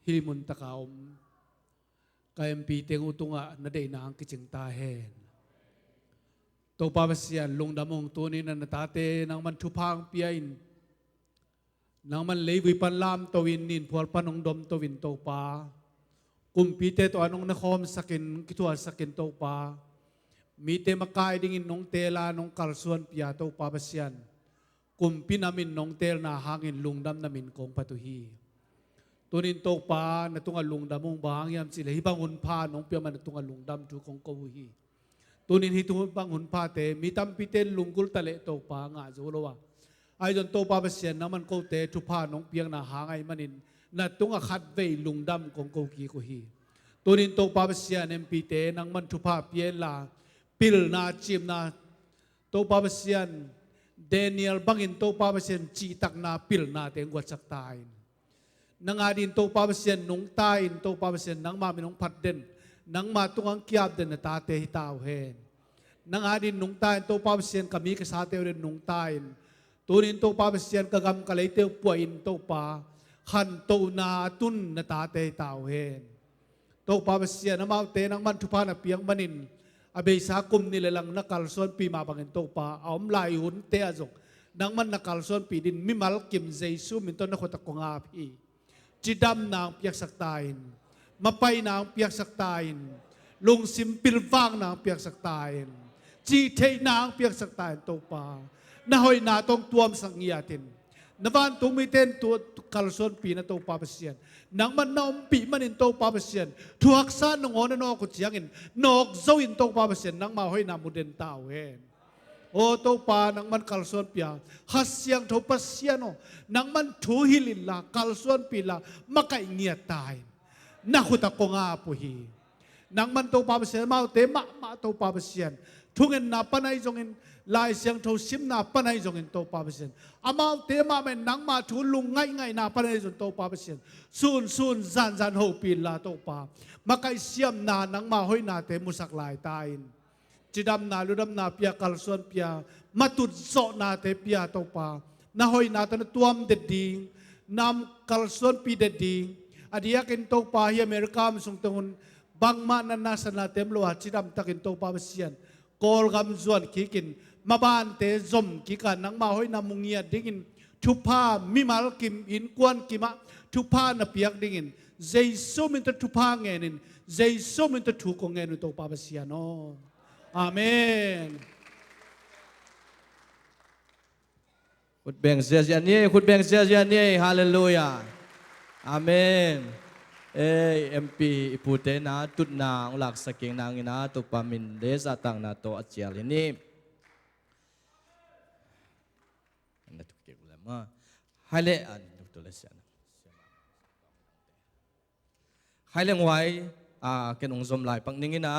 ฮิลิมุนตะกาวกายมปีเตงูตรงอ่ะนั่นได้นางกิจิงตาเฮนตัวปาบเซียนลงดำมงตัวนี้นันตาเตนางมันชุพังเปียอินนางมันเลยวิปันลามตัววินนินพวลปันองดมตัววินตัวปากุมปีเตตัวน้องนครสกินกิตัวสกินตัวปามีเตมกายดิ่งนงเตลานงกัลส่วนพิยาโตปาบเซียนกุมพินามินนงเตลนาหางินลุงดำนามินกงปตุฮีตัวนินโตปานตุงลุงดำมงบางยามสิเลหิบังหุนพานงเปียมันตุงลุงดำจูกงกวุฮีตัวนินหิตุบังหุนพาเตมีตัมพิเตนลุงกุลตะเลโตปางาจูโลวะไอจนโตปาบเซียนน้ำมันโกเตจุพานงเปียงนาหาไงมันินนัตุงขัดเวลุงดำกงกกีกุฮีตัวนินโตปาบเซียนเอ็มพีเตนังมันจุพาเปียนลาปิลนาจิมนาโตปาบเซียนเดนิเอลบังอินโตปาบเซียนจีตักนาปิลนาเตงวัดสักตายนังอาดินโตปาบเซียนนงตายโตปาบเซียนนังมาเป็นนงพัดเด่นนังมาตุงังกียบเด่นตาเตหิตาวเฮนนังอาดินนงตายโตปาบเซียนกามีกษาเตวเรนนงตายตัวนินโตปาบเซียนกะกำกะเลยเตวป่วยอินโตปาขันโตนาตุนนตาเตหิตาวเฮนโตปาบเซียนน้ำเอาเตนังมันทุพานาเปียงมันินอเบสากุมนี่เลยลังนักการส่วนปีมาบังเอิญโตปาเอามลายหุ่นเตะจงนังมันนักการส่วนปีดินมิมัลกิมเจซูมินต้นนักขตะกงอาพีจิดำนางเปียกสักตายมาไปนางเปียกสักตายลุงซิมปิลฟางนางเปียกสักตายจีเทนางเปียกสักตายโตปานาหอยนาตรงตัวมสังเงียตินนวันตุมิเตนตัวการส่วนปีนาโตปาเปเซียนนังมันนอมปีมันอินโตปาเปเซียนทุกสานนงอนนอกุจียงอินนอกโซอินโตปาเปเซียนนังมาหอยนามุเดนตาวเฮนโอโตปานังมันการส่วนปีฮัสยังโทปัสเซียโนนังมันทูฮิลินละการส่วนปีละมาไกเงียตายนักขุตะกงอาปุฮีนังมันโตปาเปเซียนมาเตมาโตปาเปเซียนทุกเงินนับปนัยจงอินลายเสียงโทซิมนาปนัยจงอินโตปาเปเซียนอามาเตมาเมนนังมาทุลุงง่ายนาปนัยจงโตปาเปเซียนซูนจันโฮปีลาโตปามาไกเสียมนานังมาห้อยนาเตมุสักลายตายจิดำนาลุดำนาเปียกัลส่วนเปียมาตุดโซนาเตเปียโตปานาห้อยนาตันตัวมเด็ดดีนำกัลส่วนปีเด็ดดีอดียกินโตปาเฮียอเมริกามสุงตงุนบางมานันนาสนาเต็มโลหะจิดำตักินโตปาเปเซียนกอลกำส่วนขีกินมาบ้านเตจมกิกันนังมาห้อยนามุงเงียดิ้งทุพามิมาลกิมอินกวนกิมะทุพานาเปียกดิ้งเจสุมินตทุพาเงินเจสุมินตทุกงเงินโตปาเปเซียโนอาเมน
ขุดแบ่งเสียนี้ขุดแบ่งเสียนี้ฮาเลลูยาอาเมนMP พูดนะตุดนาองหลักสกิงนางนะตุปามินเดสตังนาโตอัจเจลินี hai le tu le sian hai le ngwai kenong zom lai pang ningina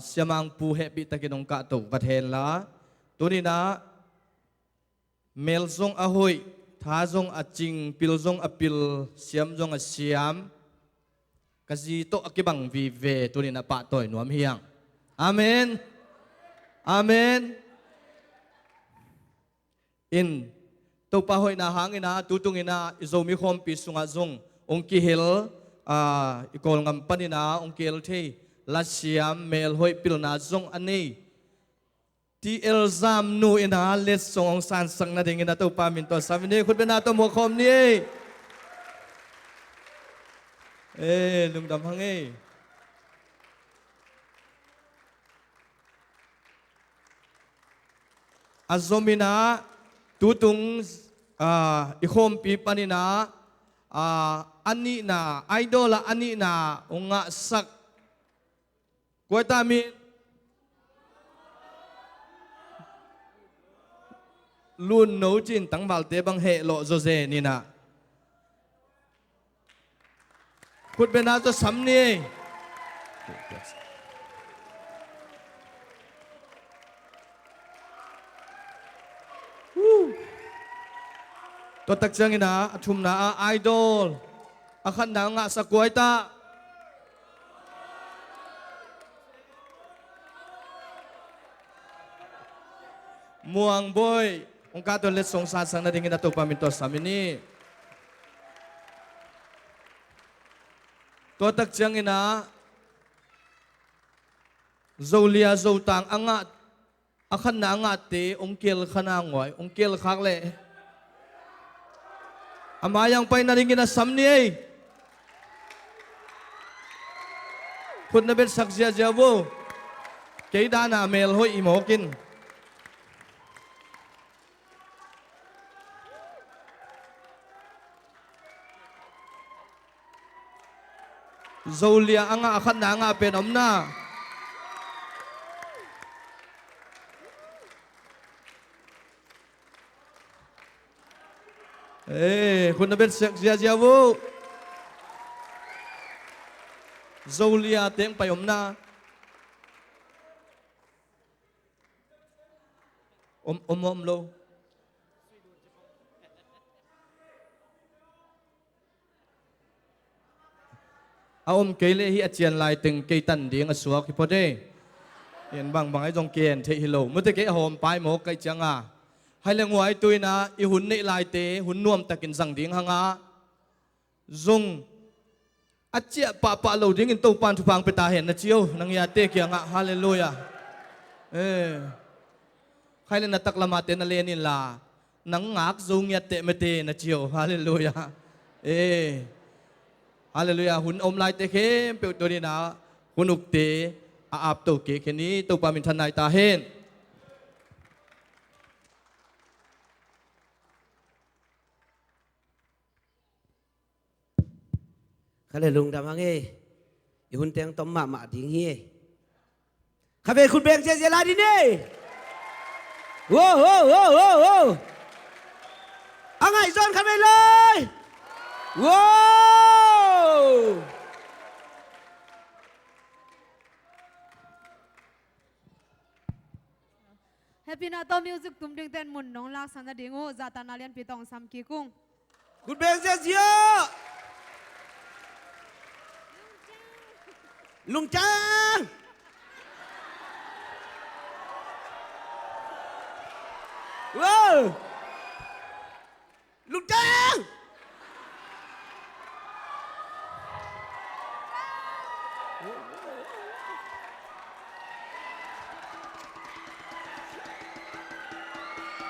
siamang pu happy ta kenong ka to pathen la tunina mel zong a hoi tha zong a ching pil zong a pil siam zong a siam kasi to akibang vi ve tunina pa toy nuam hiang amen amen in to pa hoi na hangina tutungina izomi khom pi sunga zong ongki hil ikol ngam panina ongkel the la siam mel hoi pil na zong ani ti elzam nu ina let song san sang na ding ina to pa min to samini khut bena to mo khom ni lung dam hang azomina tutung ikhom pi panina ani na idola ani na unga sak kwata mi luôn nấu chín tăng bảo tế bằng hệ lộ rồi dễ nè nè khuất bên nào cho sắm đi tôi tắc chân na thum na idol akhan na nga sa kuai ta muang boy ong ka to let song sa sang na ding na to paminto samini to tak chang ina zolia zotang anga akhan na anga te ongkel khana ngoi ongkel khak le amayang pai na ring ina samni ai khut na bet sakja jawo keidana mel hoi imokin Zolia anga akhan na anga pen omna kun na ben sek zia wo Zolia teng pai omna om lo aom kele hi achian lai teng ke tan ding asua ki pode yen bang ai jong ken the hi lo mu te ke hom pai mo kai changa hai le ngwai tuina I hun nei lai te hun nuam takin sang ding hanga zong achia pa lo ding in to pan thu pang pe ta hen na chiu nang ya te kya nga hallelujah hai le na tak lama te na lenin la nang ngak zong ya te me te na chiu hallelujah Hallelujah hun om lai te khem pe to ni na hunuk te ap to ke kheni to pa min than nai ta hen
khale lung dam hang I hun teng tom ma ding hi khabe khut beng je la di ne wo angai zon khabe lai wo
Happy na to music tum ding ten mun nong lak san na dingo zatan alian pitong sam ki kung
good business yo lung chang wow lung chang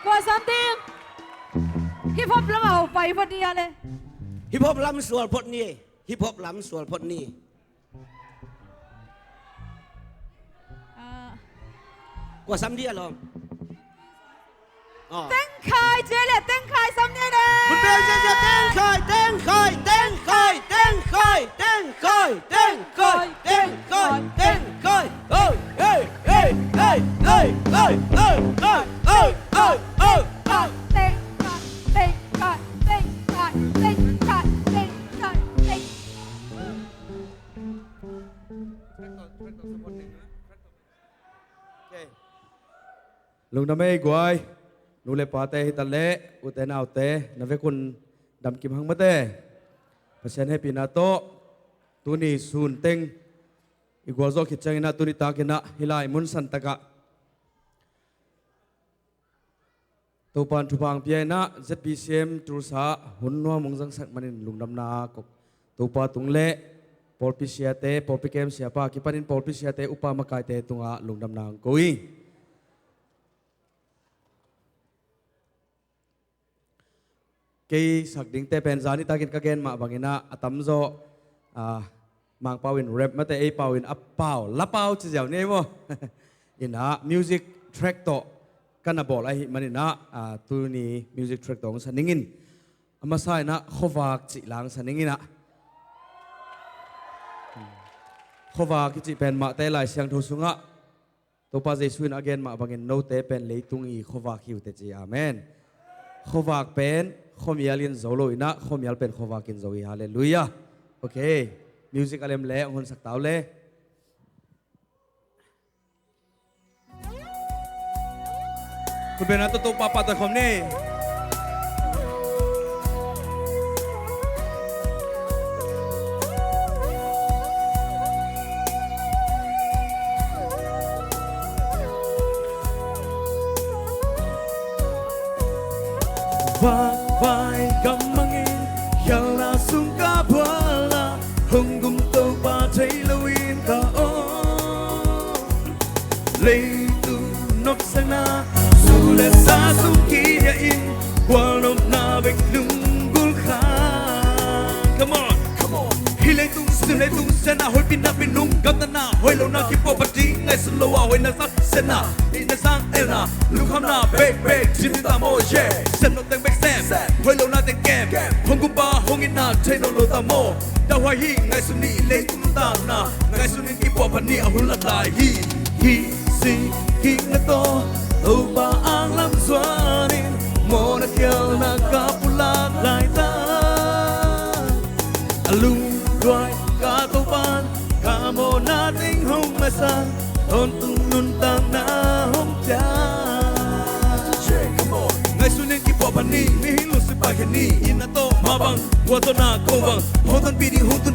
qua something hip hop lama ho pai phot ni ale
hip hop lam sual phot ni hip hop lam sual phot ni qua sam dia lo
teng khai je le teng khai sam ni le
good business teng khai teng khai teng khai teng khai teng khai teng khai teng khai teng khai oh hey hey hey hey hey hey hey hey hey
teng khai
ลุงน้ำไม่กวยนูเลปาเตฮิตาเลอุเตนเอาเตนเวกุนดำกิมหังมาเตเพราะฉะนั้นให้ปีนาโตตุนีสูนเต็งอีกว่าโจคิดจังนะตุนีตากินะฮิลายมุนสันตะกะตัวปันทุพังเปียนะ ZBCM ตรูสาหุ่นนัวมงจังสักมันินลุงดำนากตัวปาตุงเละปอลพิเชียเตปอลพิเกมเสียปากิปันินปอลพิเชียเตอุปามากายเตตุงะลุงดำนางกุยกีสักดิ่งเตเป็นจานิตากินกะเกนมาบังอินะอัตมโจมังเปาวินเรปมาเตไอเปาวินอัปเปาละเปาจะเจ้าเนี่ยมั้งอินะมิวสิกแทร็กโตกันนะบอกไอ้มันอินะตัวนี้มิวสิกแทร็กโตของสันนิงินอามาใส่นะขวากจิหลังสันนิงินะขวากจิเป็นมาเตลายเสียงทุสุงะตัวป้าเจสุนอเกนมาบังอินโนเตเป็นเลยตุงอีขวากฮิวเตจีอาเมนขวากเป็นขมียลินโซโลอินะขมียลเป็นขวากินโซอีฮาเลลูยาโอเคมิวสิกอะไรมาเล่องคนสักเต้าเล่คุณเป็นนักตุ๊กปาปาตะคอมนี่
Vai gamangin yala sungka bala hungum to ba tailoin ka o leitu nok sana sule sa sungki ya in walom na bek lungul kha come on hilai tung sena hoi pin na pinung gatana hoi lo na ki po pati ngai slo wa hoi na sa sena in the sang elna lukham na bek jimita mo ye seno teng bek sem hoi lo na teng kem hong kum ba hong in na thai no lo ta mo da hoi hi ngai suni le tung ta na ngai suni ki po pani a hul la lai hi si ki na to o ba ang lam swanin mo na kyal na ka pula lai ta alung đôi cả tô ban cả mồ na tinh hông mà sang hôn tung nun tang na hông cha ngày xuân nên kịp bỏ bàn ni mi hin lu sip bạc ni in na to ma bang wa to na ko bang hôn tuần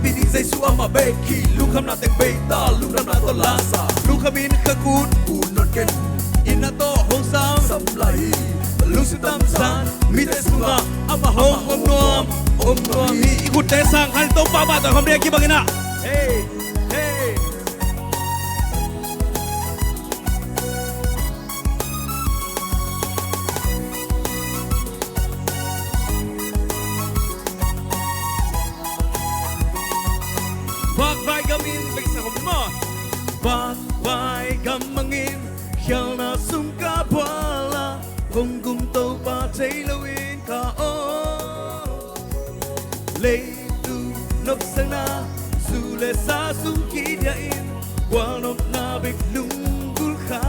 pi đi dây su ama be ki lu kham na teng be ta lu nam na to la sa lu kham in ka kun non ken in na to hong sam sam lai lu sip tam san mi te sunga ama hong om nom hi ikut te sang hal to pa ba ta kham de ki bangina hey Bak vai gamin bek sa khom mo Bak vai gamangin khel na sum ka bwala hong gum to pa tailoin ka o lei tu nop sana sule sa sum ki dia in wal nop na bek lungul kha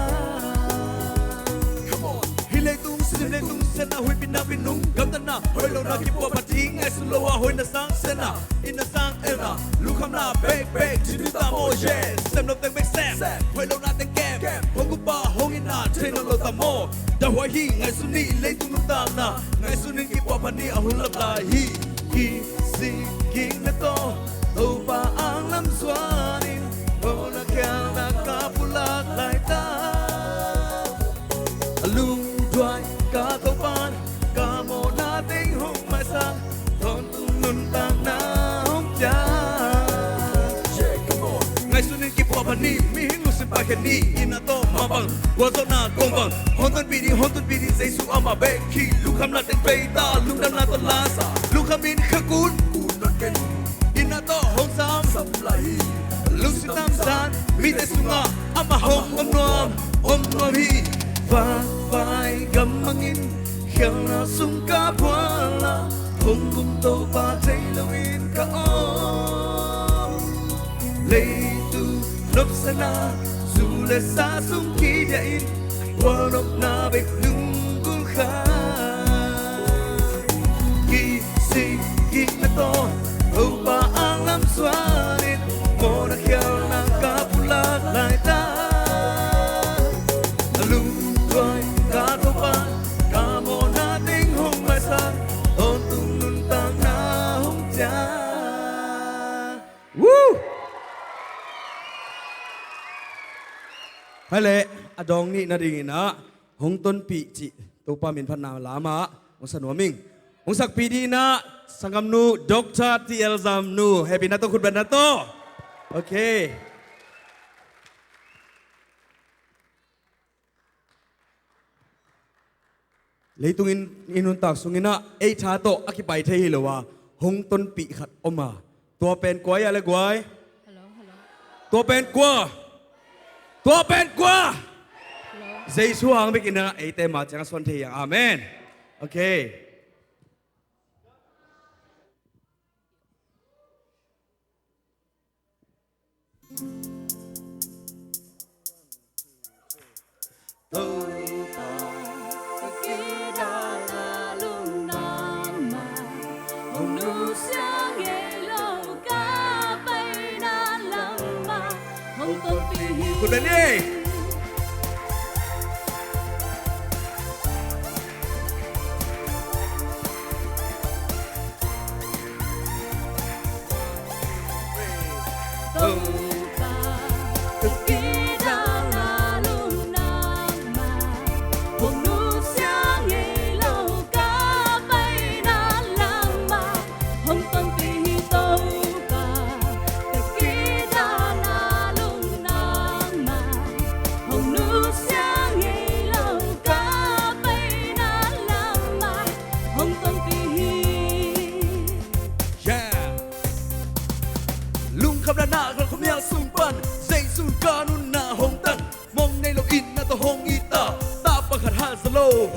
come on hilai tung sana hui pin na pinung gatana hoi lo na ki po pati ngai sulo wa hoi na sang sana in na sang elna lu kham na bek jimita mo ye sem no teng bek sem hoi lo na teng kem hong gu ba hong in na train no lo ta mo da hoi hi ngai suni le tung ta na ngai suni ki po pani a hul la hi si king na to o ba ang lam swanin o na kyal na ka pulak lai ta alung doi ka to pan ka mo na ting hong mai sang thon tung nun tang na hong cha ngai sunin ki po pani mi hin lu simpa ke ni in to ma bang wa zo na kong bang hon ton pi di sei su ama be ki lu kham na teng pe ta lu dam na to la sa lu kham in khakun non ken in to hong sam sam lai lu si tam san mi te sunga ama hong om nom hi vai gamangin khel na sum ka bwala hong kum to pa tailoin ka o lei tu nop sana sule sa sum ki dia in wa nop na bek lungul kha ki si ki na to o ba ang lam swanin mo na khel na ka pula lai ta alung doi
hay lệ adong ni na ding na hong ton pi chi to pa min phan na lama ong sanwa ming ong sak pi di na sangam nu Dr. TL Zam nu happy na to khut ban na to okay lấy tung in tak sungina ei tha to akipai thei hilowa hong ton pi khat oma tua pen kwai ale kwai
hello hello
tua pen kwa dây su hang bikin na ei te ma chang son thei amen okay Good day.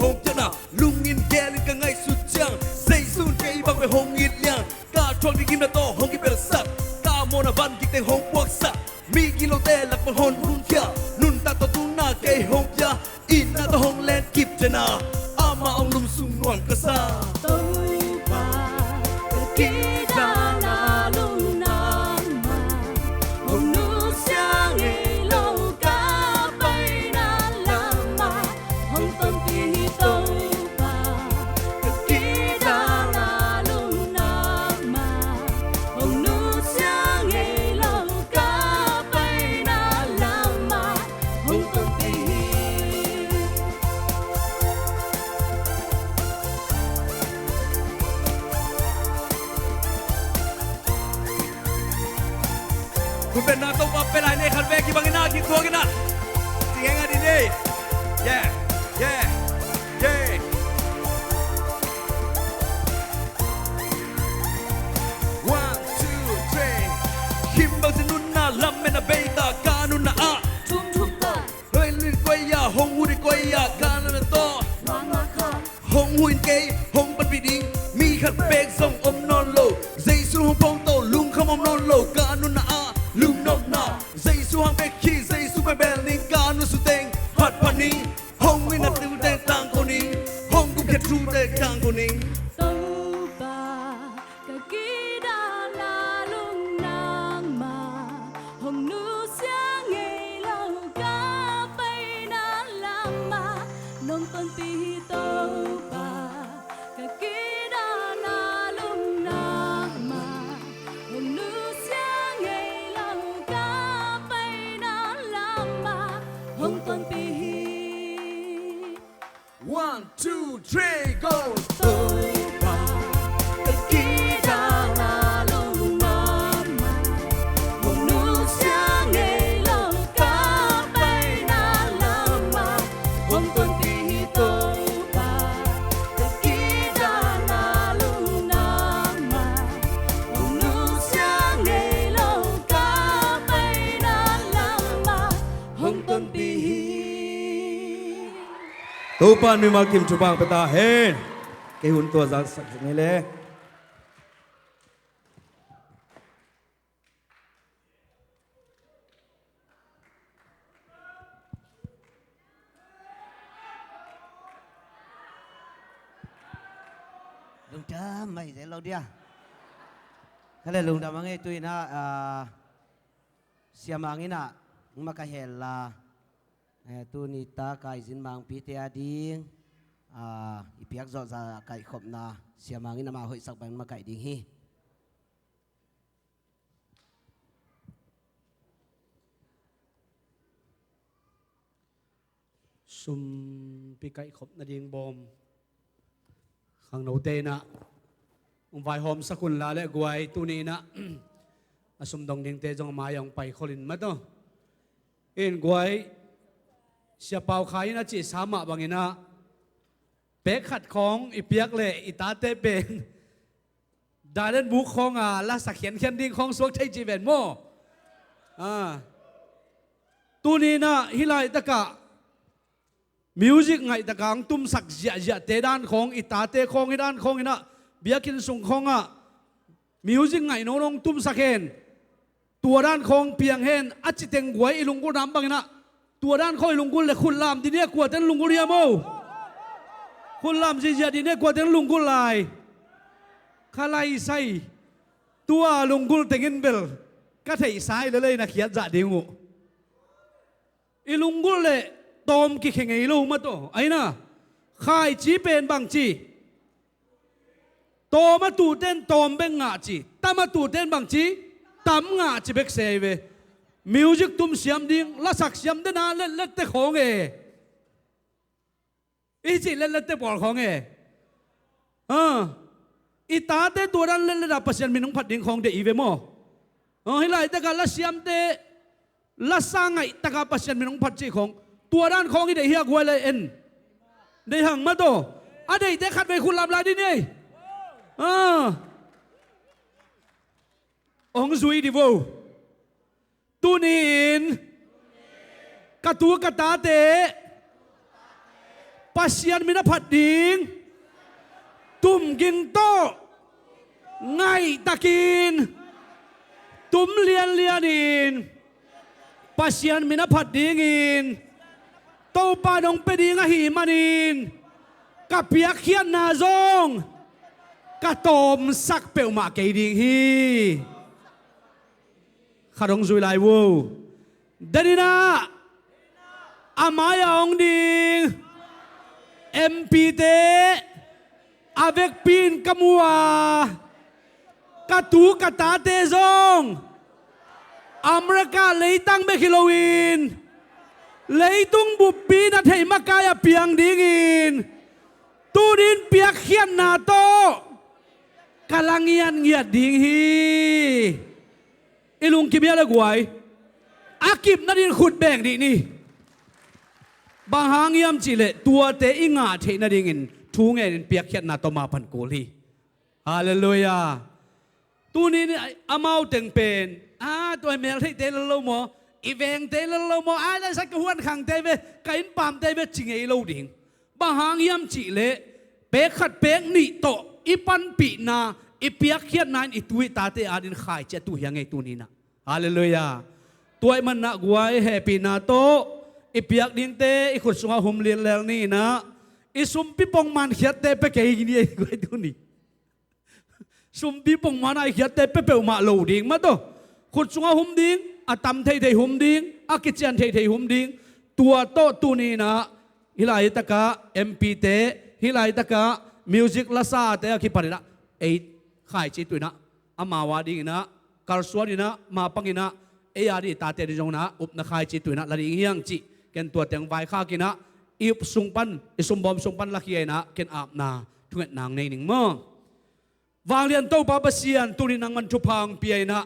Hong chana lung in gelin ka ngai su chang sei sun kei bang be hong it liang ka chong di kim na to hong ki bel sak ka mona ban ki te hong puak sa mi kilo te lak pa hon run kya nun ta to tu na kei hong ya in na to hong len kip chana ama ong lum sung nuan ka sa
to pa ki da na lung na ma hong nu xiang ei lo ka pai na la ma hong ton pi to pa ki da na lung na ma hong nu xiang ei lo ka pai na la ma hong ton pi
คุณเป็นนาต้องมาเป็นไรในคันเวกิบังนากินตัวกันนะจริงไงดีนี่ yeah yeah yeah one two three คิมบังสนุนนาลำเมนาเบตากานุนนาอะ
tum tum ta
เฮ้ยลื่นกวยยาหงหูดิกวยยากานุนนาโต
wa nga kha
หงหูอินเกยหงปันปีดิงมีขัดเบกส่งอมนอนโลใจสู้หงพงโตลุงขมอมนอนโลกานุนนาอะลุงนกนาใจสู้หางเบกขี้ใจสู้ไปเบลนิงกานุสุเตงหัดพันนี้หงวินาติวเตงต่างคนนี้หงกุมแค่ทรูเตงต่างคนนี้
to pa ka ki da na lung na ma hong nu xiang ei lo ka pai na la ma nong ton pi to pa ka ki da na lung na ma hong nu xiang ei lo ka pai na la ma hong ton pi
one two three go
tôi và cái kia đã là lung na mà hồng nu xiang ei lo ka pai na la ma hồng tuần pi tôi và cái kia đã là lung na mà hồng nu xiang ei lo ka pai na la ma hồng tuần pi
tu pan mi mal kim chupang peta hen ke hun to za sak ne le
lung cha mày dễ lâu đi à cái này lung đam ngay tôi na xiêm mang ina mà cái hell là tu ni ta cái zin mang pi te ading ipiak zo za kai khop na xiêm mang ina mà hội sắc bằng mà cái ding hi
ซุมปีไก่ขบนาดิงบอมขังโนเตนะไวหอมสกุลลาเลกวยตูนี้นะซุมดองดิงเตจงมาอย่างไปคอลินมาตัวเอ็นกวยเสียเป่าขายนะจีสามะบางนะเป็กขัดของอีเปียกเลยอีตาเตเป็นดาเล่นบุกของละสักเขียนเขียนดิ้งของสวกไทยจีเวนโมตูนี้นะฮิไลตะกะมิวสิกไงตะกังตุ้มสักเจียเตด้านของอีตาเตของอีด้านของอีนะเบียกินส่งของมิวสิกไงน้องตุ้มสักเห็นตัวด้านของเพียงเห็นอัจจิเตงหวยอีลุงกุน้ำบางนะตัวด้านของอีลุงกุเลยคุณลามดีเนี่ยกว่าเต้นลุงกุเรียโมคุณลามจีเจียดีเนี่ยกว่าเต้นลุงกุลายข้าไล่ใส่ตัวลุงกุลเต็งเงินเบลก็เทสายเลยนะเขียนจ่าเดียวอีลุงกุเลยตอมกี่เข่งไงลูกมาตัวไอ้น่ะขายจีเป็นบางจีโตมาตูเต้นตอมเป็นงาจีตามาตูเต้นบางจีตามงาจีเบกเซเวมิวสิกตุ้มเสียมดิ้งละสักเสียมเดนาเล่นเล่นเตะของอีจีเล่นเล่นเตะบอลของอีตาเตะตัวนั้นเล่นระดับเปอร์เซ็นต์มีน้องผัดดิ้งของเดอีเวโมให้ไล่แต่การละเสียมเตะละสร้างไงแต่การเปอร์เซ็นต์มีน้องผัดจีของตัวด้านของอีเดียเฮียกวยเลยเอ็นได้หังมาโตอะเดียได้ขัดไปคุณลำลายดิเนี่ยองซุยดิโวตูนินกระตูกระตาเตปัสยันมินาผัดดิงตุ่มกินโตไงตะกินตุ่มเลียนอินปัสยันมินาผัดดิงอินโตปาดงเปดีงหิมานินกับเปียกเขียนนาซงกะตอมสักเปียวมาเกดิงฮีข้าดงซุยไลวูเดนินาอามายองดิงเอ็มพีเตอาเวกปินกัมัวกะตูกะตาเตซงอเมริกาเลยตั้งเบคิโลวินเลยตุ้งบุบปีนัดให้มากายเปียงดิงินตูดินเปียกเขียนนาโตกำลังเงียดดิงฮีอีลุงกิบเยอะเลยกวยอากิบนัดินขุดแบ่งดินี่บางหางยำจิเลตัวเตอิงาเทนัดิงินทูเงินเปียกเขียนนาโตมาพันโกลีฮาเลลูยาตูนี้อามาเต็งเป็นตัวเมลที่เตลโลโมอีเวงเตลโลโมได้สักหัวขังเตเวกินปามเตเวจิงเอโลดิ่งบางหางยำจิเลเปขัดเปกนิโตอีปันปีนาอีเปียกเขียนนานอีตุยตาเตอาดินขายเจตุยังไงตัวนี้นะฮาเลลูยาตัวมันนักไว้แฮปีนาโตอีเปียกดินเตอีขุดสุงหุมเลียนแล้วนี่นะอีสุมปีปงมันเขียนเตเปเกยนี่ไอ้ตัวนี้สุมปีปงมันไอ้เขียนเตเปเปอมาโลดิ่งมาโตขุดสุงหุมดิ่งอาตำเทยหุมดิ่งอากิจจันเทยหุมดิ่งตัวโตตัวนี้นะฮิไลตะกะเอ็มพีเตฮิไลตะกะมิวสิกลาซาเตะคิดปนินะไอ้ขายจิตตัวนะอามาวาดิ่งนะคาร์สวาดินะมาปังกินะเอียดีตาเตดิจงนะอุปนักขายจิตตัวนะละดิ่งเฮียงจิเกนตัวเตียงใบข้ากินะอีบสุงปันอีสมบอมสุงปันลักเยนะเกนอาบนาทุกนางในหนึ่งมั่งวางเรียนโตปาเบเซียนตุนินังมันชุพังเปียนะ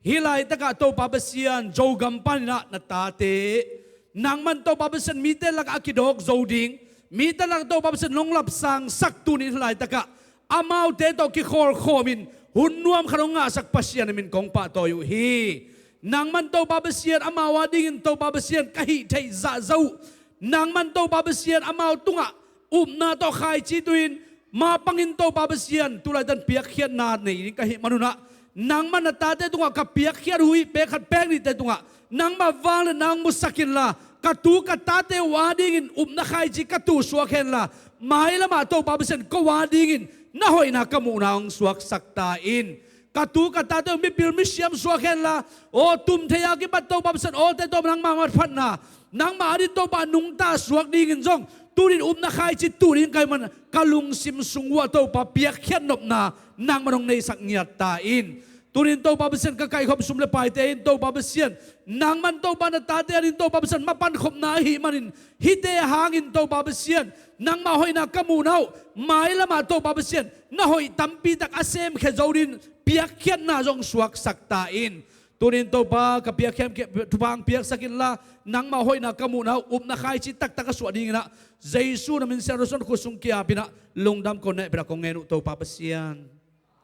ฮิไลตะกะโตปาเบเซียนโจกัมปันนะนัตตาเตนางมันโตปาเบเซียนมีเตลักอากิดอกโจดิงมีเตลักโตปาเบเซียนลงหลับสังสักตุนิฮิไลตะกะอามาเตโตกิโคลโคมินหุ่นนวมขนงาสักปัสยานมินกองปะโตอยู่ฮีนางมันโตปาเบเซียนอามาวาดิ่งโตปาเบเซียนกะฮิไทซาเจ้านางมันโตปาเบเซียนอามาวตุงะนาโตขายจิตุอินมาปังอินโตปาเบเซียนตุลายดันเปียกเขียนนาในนี่กะฮิมนุนะนางมันตาเตตุงะกับเปียกเขียนหุยเปขัดแป้งนี่เตตุงะนางมาวางและนางมุสักินละกะตูกะตาเตวาดิ่งนาขายจิกะตูสวกเห็นละหมายละมาโตปาเบเซียนก็วาดิ่งน่าหอยนักกมูนางสวกสักตาอินกะตูกะตาเตมีปิลมิเซียมสวกเห็นละโอตุมเทียกิบัตโตปาเบเซียนโอเตโตนางมาวัดพันนานางมาดิโตปานุงตาสวกดิ่งจงตูรินนาขายจิตูรินไกมันกะลุงซิมสุงวัวโตปาเปียกเขียนนบนานางมานงในสักเงียตาอิน ตุนินโตปาเปเซียนก็ไก่ขบสุมเลปายเตอินโตปาเปเซียนนางมันโตปานาตาเตอินโตปาเปเซียนมาปันขบนาหิมันินฮิเตหางอินโตปาเปเซียนนางมาหอยนากมูนเอาหมายละมาโตปาเปเซียนน่าหอยตัมปีตักอาเซมเขจาวดินเปียกเขียนนาจงสวกสักตาอินตุนินโตปากับเปียกเข้มทุบางเปียกสักินละนางมาหอยนากมูนเอานาคายจิตตักตักสวดีนะเจสุนามินเซรสนคุสุงเกียปินะลงดำคนในประกงเงนุโตปาเปเซียน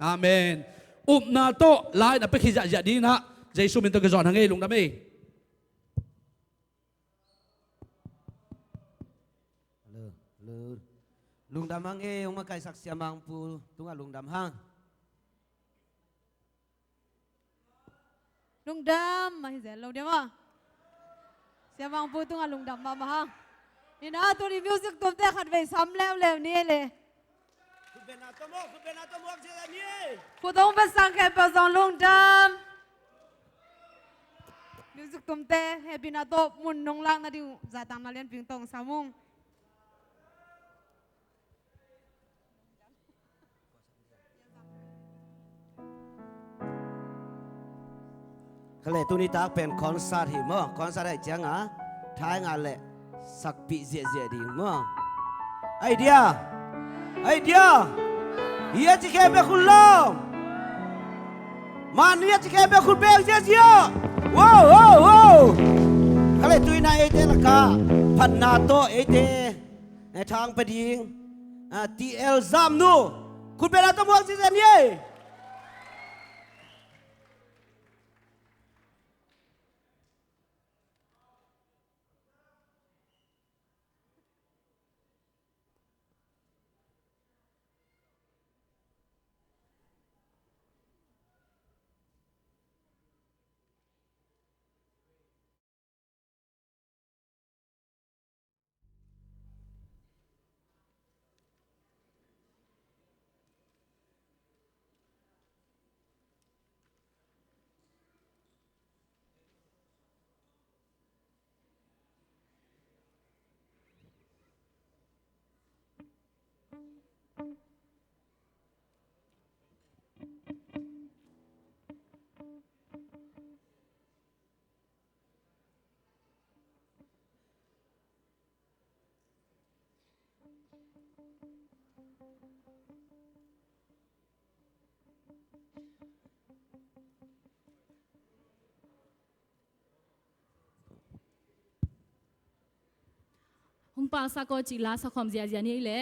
อาเมนนาโตลายนับไปขี้จะดีนะเจสุมินตกจอนทั้งเอลงดำเอ
ลุงดำฮังเอองมาไก่สักเสียมังปูตุงลุงดำฮัง
ลุงดำมาเห็นเราเดี๋ยวมาเสียมังปูตุงลุงดำมาฮะนี่นะตัวนี้มิวสิกตัวเตะขัดไปซ้ำแล้วนี่เลย
คุณเป็นอาตโมกเสียนี่
ผู้ต้องเป็นสังเกตเป็นสองลุงดำมิวสิกตัวเตะเฮปินาโตมุนนงล่างนาดิวจะตามมาเล่นปิงตองสามุง
ก็เลยตัวนี้ตากเป็นคอนเสิร์ตหิมะคอนเสิร์ตได้จังอ่ะท้ายงานเลยสักปีเสียดีมั้งไอเดียเฮียจะแค่เป็นคุณลมมันเฮียจะแค่เป็นคุณเบลเจียว้าวก็เลยตัวนี้ไอเดียละค่ะพันนาโตไอเดียในทางไปดิงทีเอลซัมนูคุณเป็นอะไรตัวมั่วเสียนี่
hung pa sa ko chi la sa khom zia ni le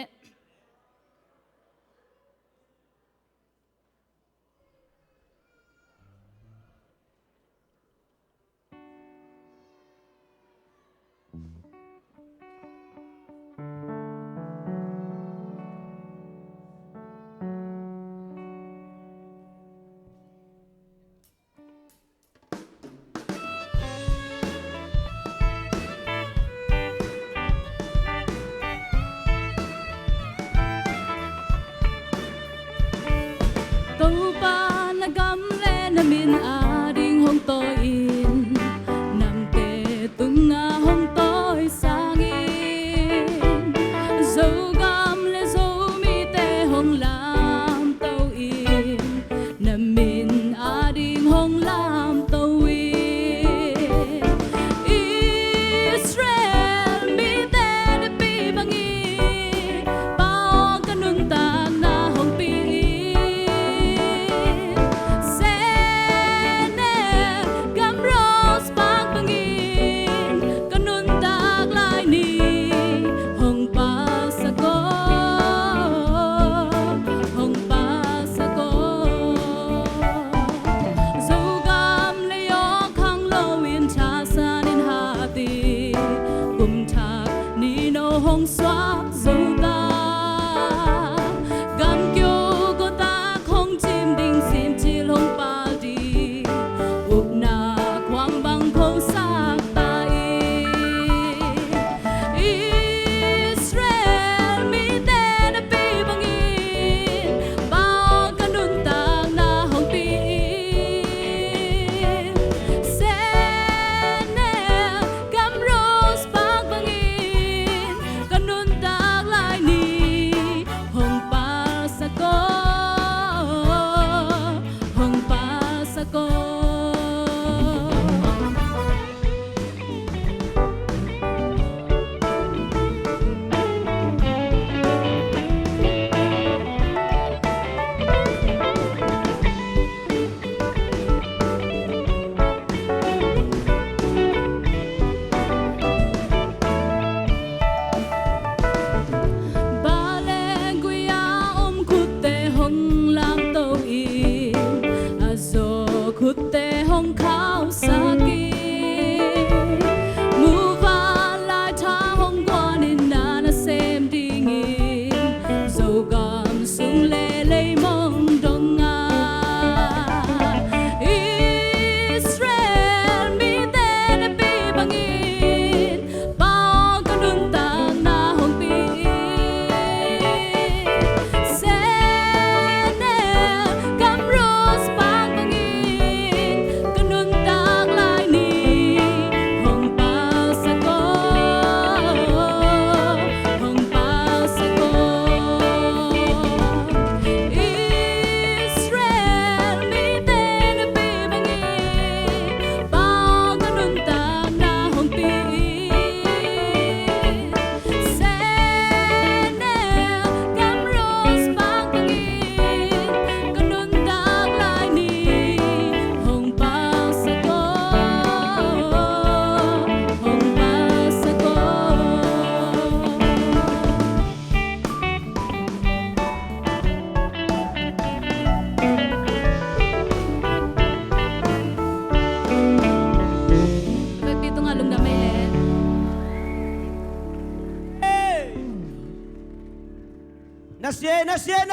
na xe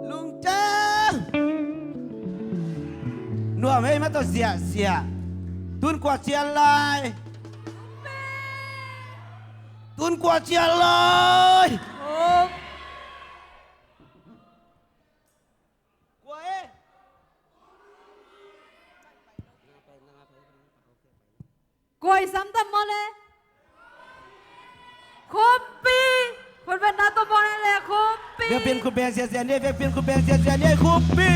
lung cha nua mấy mà tao xỉa tuôn qua chia lại tuôn qua chia lại
Koi samtam mole. Kopi. Koi ben na to mole le kopi.
Việc pin cúp bèn xe này, việc pin cúp bèn xe này, cúp pi,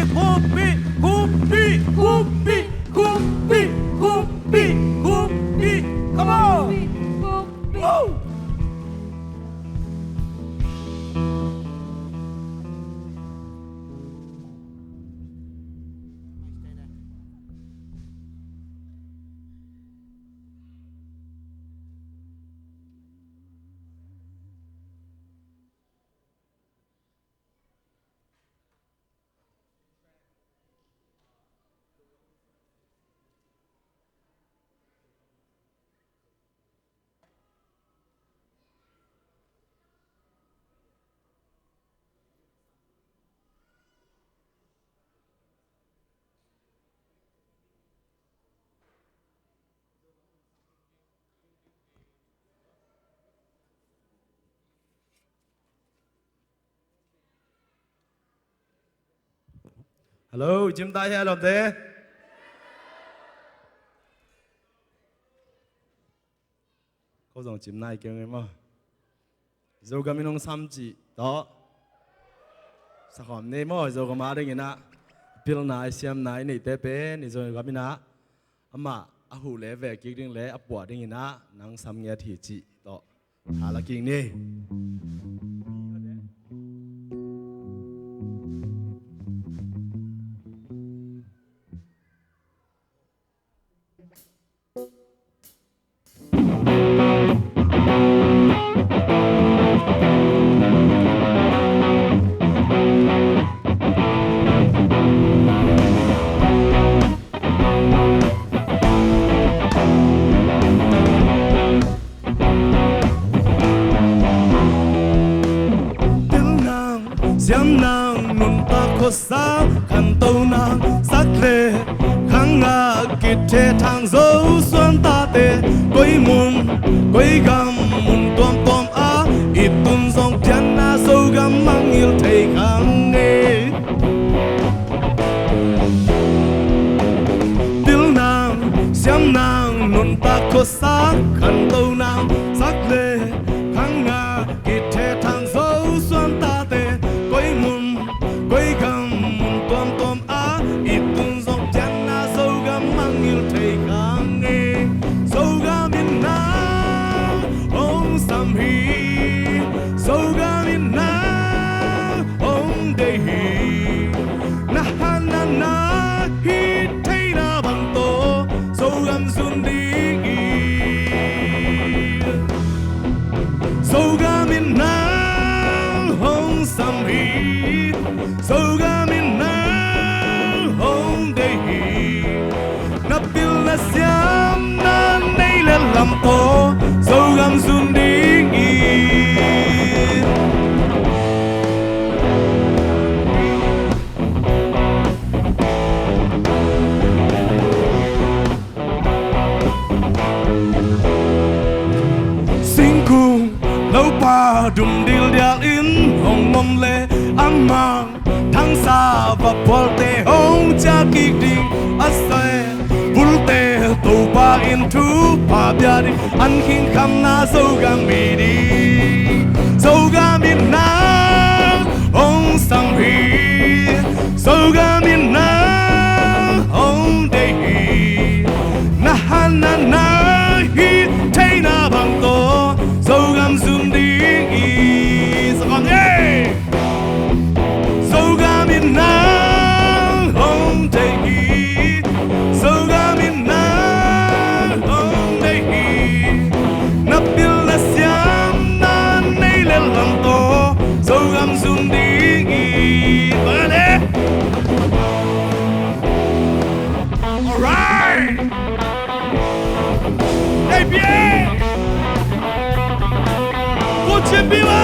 come on.
Kopi.
Oh.
Hello, chim tai hay làm thế? Có dòng chim này kêu em mà. Rồi cái mình ông xăm chỉ đó. Sao không nên mà rồi cái mà đây nè. Bill này xem này này té bé này rồi cái mình á. Mà hủ lẽ về kia đừng lẽ ấp quả đây nè. Nang xăm nghe thì chỉ đó. Hà là kinh nè.
Siam nang nun ta ko sa kan tâu nang sắc lệ khang nga kít thế thang dấu xuân ta tê quấy gam mun tom á ít tuần dòng thiên na sâu gam mang yêu thầy khang nghe til nang siam nang nun ta ko sa kan tâu nang sắc lệ khang nga kít thế thang dấu xuân ta tê quay gam mun tom á ít tuần dòng thiên na sâu gam mang yêu thầy khang nghe sâu gam in na ông sam hi sâu gam in na ông đề hi na hi thấy na bằng tổ sâu gam sun đi sâu gam in na ông sam hi sâu gam in na ông đề hi na pil na siam na nay lên làm tổ sâu gam sun đi sinh cùng lâu ba đùng điệu điệu in hồng mông lệ ấm mang thăng xa và phol tê hông cha kịch đình asai vul tê tàu ba in thu pa bia đi ăn khinh khăm na sâu gam mì đi sâu gam in na ông sang hi sâu gam in na ông đề hi na hi thấy na bằng tổ sâu gam zoom đi sao còn nghe sâu gam in na ông đề hi sâu gam in na ông đề hi na pil na siam na nay lên làm tổ sâu biwa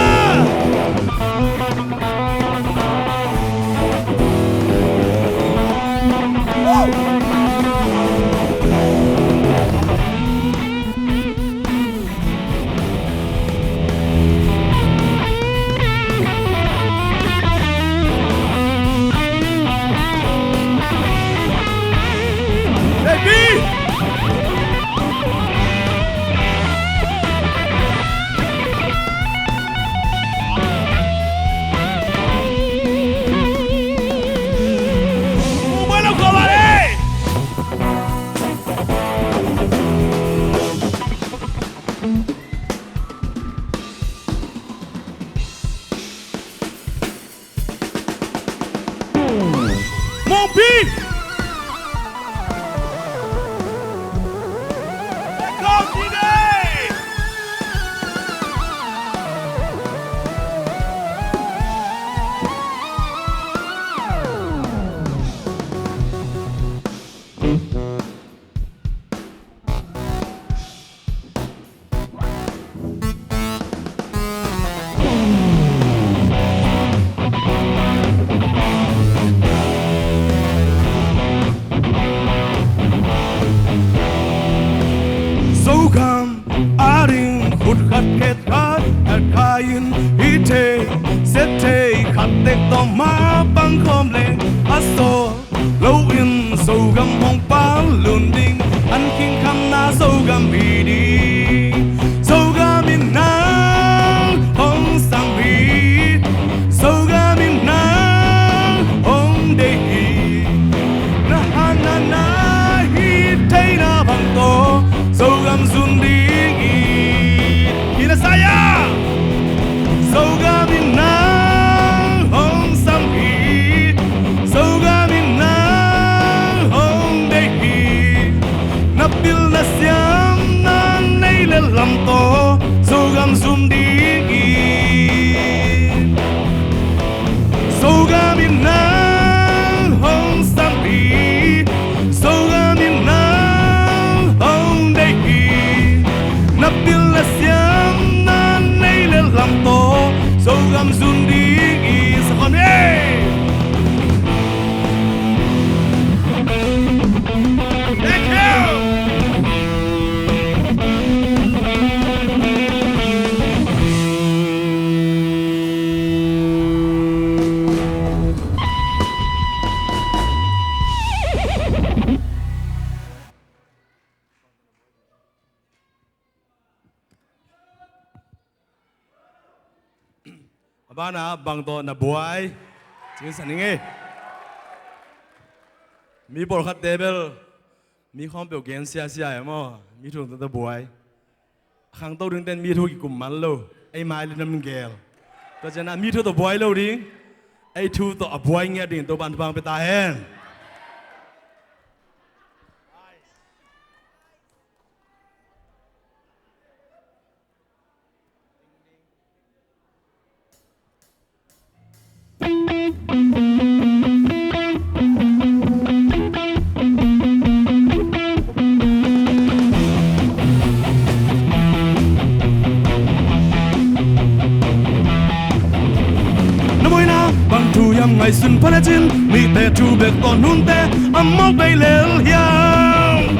Bana bang to na buai chính sản nghe mi bol khát table mi không biểu diễn xia xia em mò mi thường tao buai khang tao đứng tên mi thôi cùng mắn lâu ai mai lên năm gel tao cho nên mi thôi tao buai lâu đi ai thu tao buai nghe đi tao bàn bang bị tai hen ngày xuân phá chín mi tê chu bек còn hun tê âm mốc bay lel hiang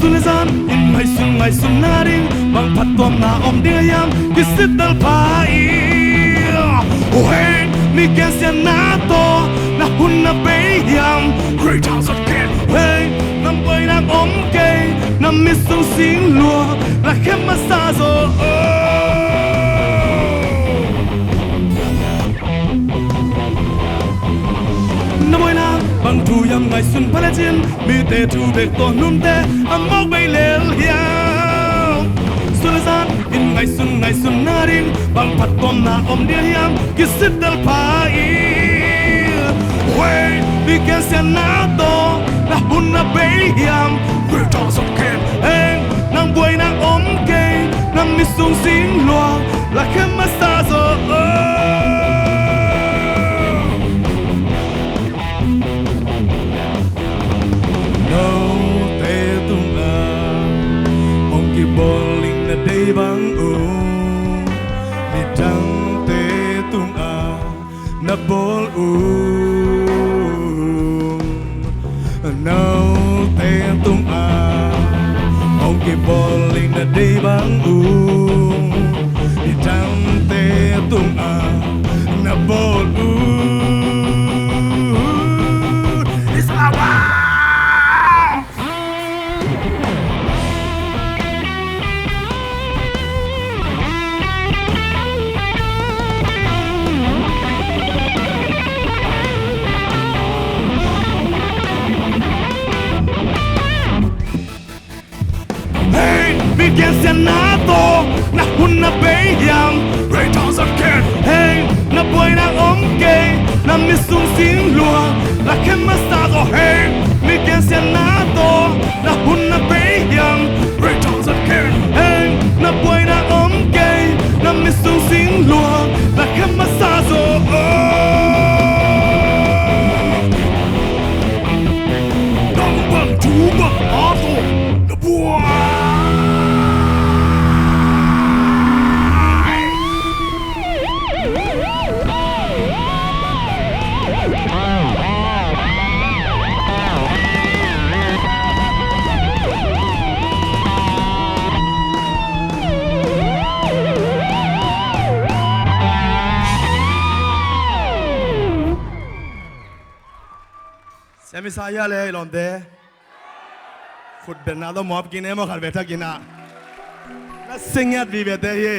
xuân gian in ngày xuân na ding bằng phát tuam na om dia yam kisit dal pa i ohe mi kensian na to na hun na bay yam great house of ken hey nam bay nam om ke nam mi sung sing lua la khem ma sa zo bằng thu yam ngày xuân phá chín mi tê thu bek to num tê âm mốc bay lel hiang xuân gian in ngày xuân na ding bằng phát tuam na om dia yam kisit dal pa i we vi can sen na to na hun na bay yam we to so ken en nang boy nang om ke nam mi sung sing loa la khem ma sa zo bowling na day bang mi na day bang itante tunga na bol it's our Bigyan siya na to na huna bayang Ray Towns of Kern Hey, na buhay na omkay Na misong sinluang Laki mastago Hey, bigyan siya na to na huna bayang Ray Towns of Kern Hey, na buhay na omkay Na misong sinluang Laki mastago Dambang tubang ato na buhay Semi saya le londe. Khud berna do mob kine mo khar betha kina. Na singyat vi bete ye.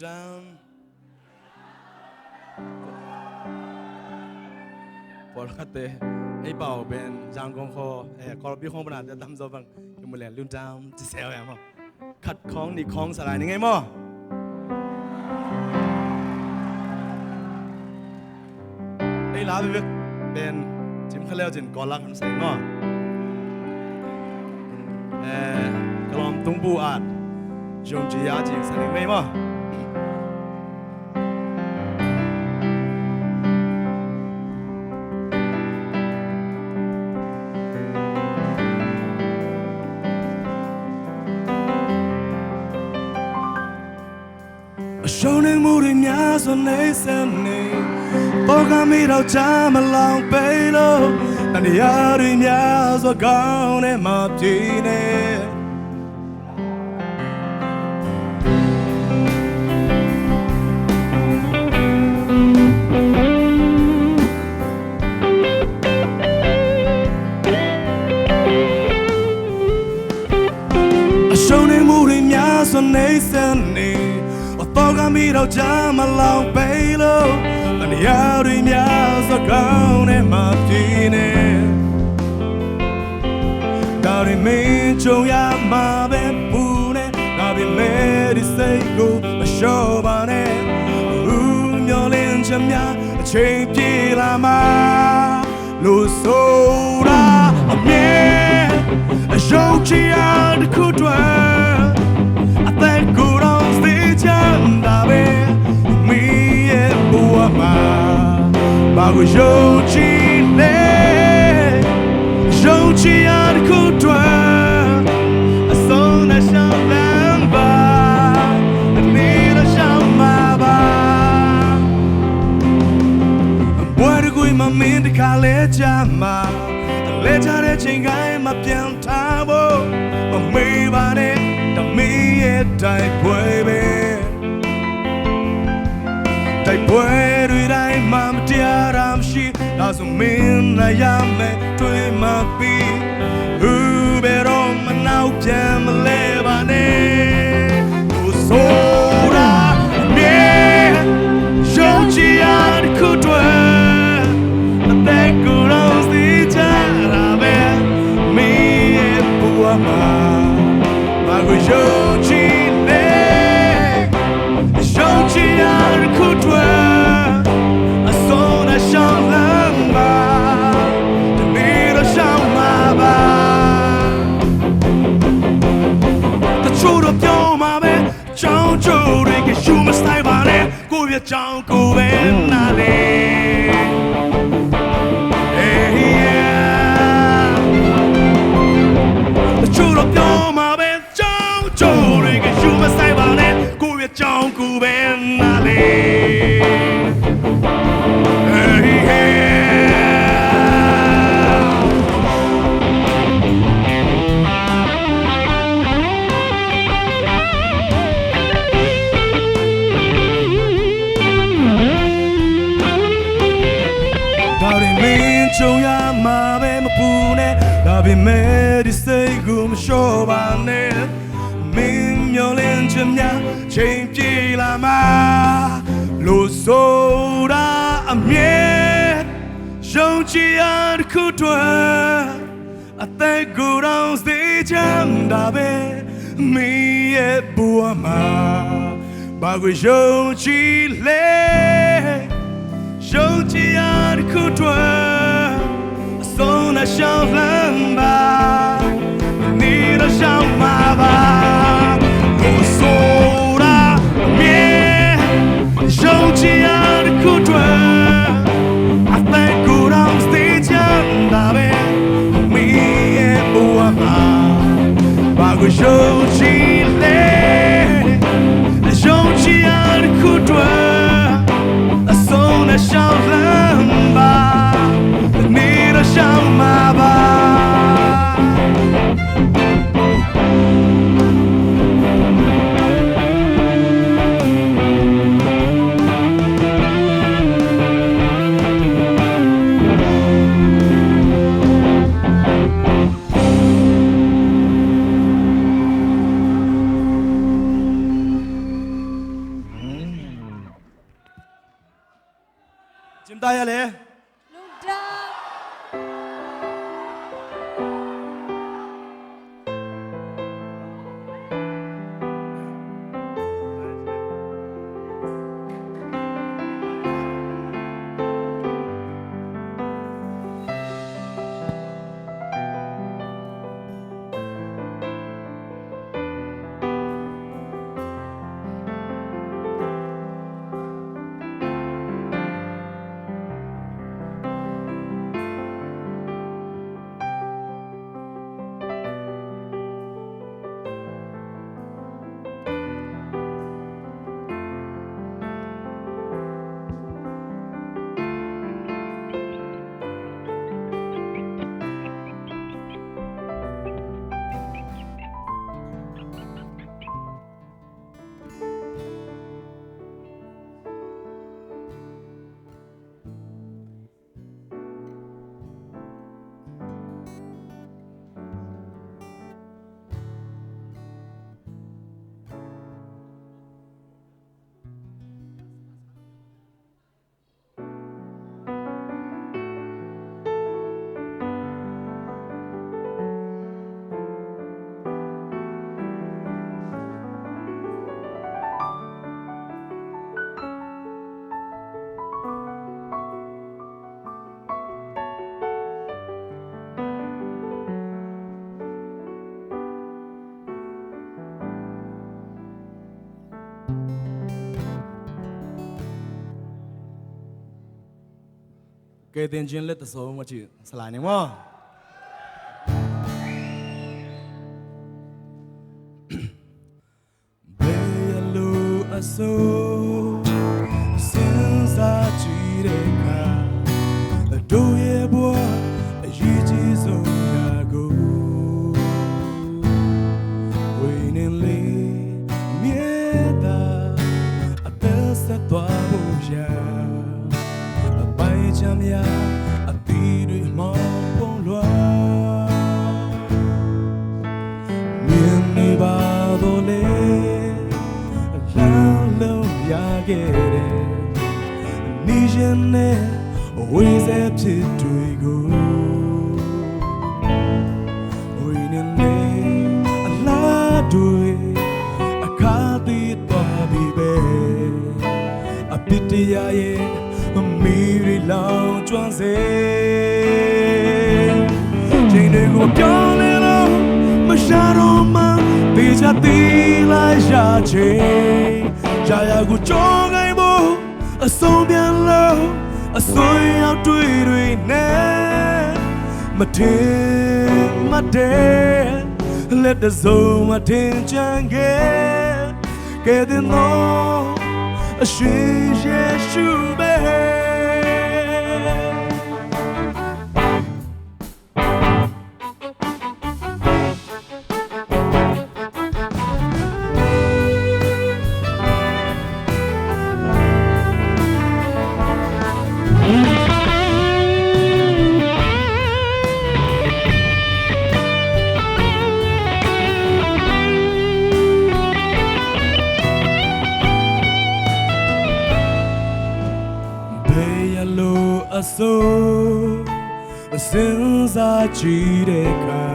Down. Por khate ai bảo bên giang công kho có biết không bạn đã đâm do bằng cái một lẹn lưng down chỉ xéo em không khát khong đi khong xài như ngay mò ai lá việc bên chim khơi leo trên cỏ lăng hắn xài ngò cái lom tung bu ạt dùng chỉ giá chỉ xài như ngay mò Show nên mù đi nhá xuân ấy xem nè Bố gà mi đào cha mà lòng bê lô Tàn đi á đi nhá gió cao nè mà tí nè Show nên mù đi nhá xuân ấy xem nè Boga mi đào cha mà lòng bê lô Tàn yao đi nhau gió cao nè mà tí nè Đào đi mình trông ya mà bên bù nè Đào bị mê đi xây gù mà show bà nè Nhỏ lên chăm ya chê chi là mà Lù sâu ra ẩm nhé Dâu chi ya đi khu tuệ Tên cụ đông tí chân ta bê Mi e bùa mà Bà gửi dâu chi nê Dâu chi ăn khu tuệ Sống đã xong lãng bà Mi đã xong mà bà Bùa đi gửi mà mình đi khá lê cha mà Lê cha để trên gai màပြန်thả bố Mà mi bà nê Đại quê bê Đại quê đuôi đại mà tia ram shi Đã dùng mình là yam mê đuôi mà bi Bê rong mà nao chém mà lê bà nê Ô sô ra mê Dâu chi ăn khu tuệ Đã tê cụ đâu xí chá ra bê Mi e bùa mà Mà gửi dâu chi Chú đập nhau mà bé cháu chú đi cái chú mà style bà ပြချောင်းကိုပဲနာလေ တချို့တော့ပြောမှာပဲကြောင်းကြိုးတွေကယူမဆိုင်ပါနဲ့ကိုယ့်ရဲ့ကြောင်းကိုပဲနာလေ ကြုံရမှာပဲမပူနဲ့ဒါပေမဲ့ဒီစိတ်ကိုမလျှော့ပါနဲ့မင်းမျောလင်းချင်များချိန်ပြေးလာမှာလို့ဆိုတာအမြဲယုံကြည်ရတဲ့ခုတွေအသက်ကိုယ်တော်စေချမ်းတာပဲမင်းရဲ့ဘဝမှာဘာကိုယုံကြည်လဲယုံကြည်ရတဲ့ခုတွေဆုံး那小人吧，你的小妈妈，我说了面，手机啊的苦追，阿在古老时间那边，你也不忘嘛，把我手机嘞，手机啊的苦追，送那小人吧。你的小妈妈。金大爷嘞。给点钱来的时候，我去是哪年嘛？贝亚路阿苏，现在记得看，都也不一起走下过，为年里面的阿德萨多不下。chăm ya a ti đôi mong bông loa miền đi bao đồ lê la lâu ya ghé ni chân nè ôi dép chết đuôi go ôi nên nè la đuôi a cá ti toa bi bê a piti ya ye mì lao choang dê trên đời của gió lên đâu mà xa đâu mà vì cha tí lại xa chê cha ya của cho ngày bố ở sâu biển lâu ở suối áo đuôi đuôi nè mà thiên mà đê let the soul mà thiên chẳng ghé kể đến nó ở suy Giêsu bé so sin ra chỉ để cả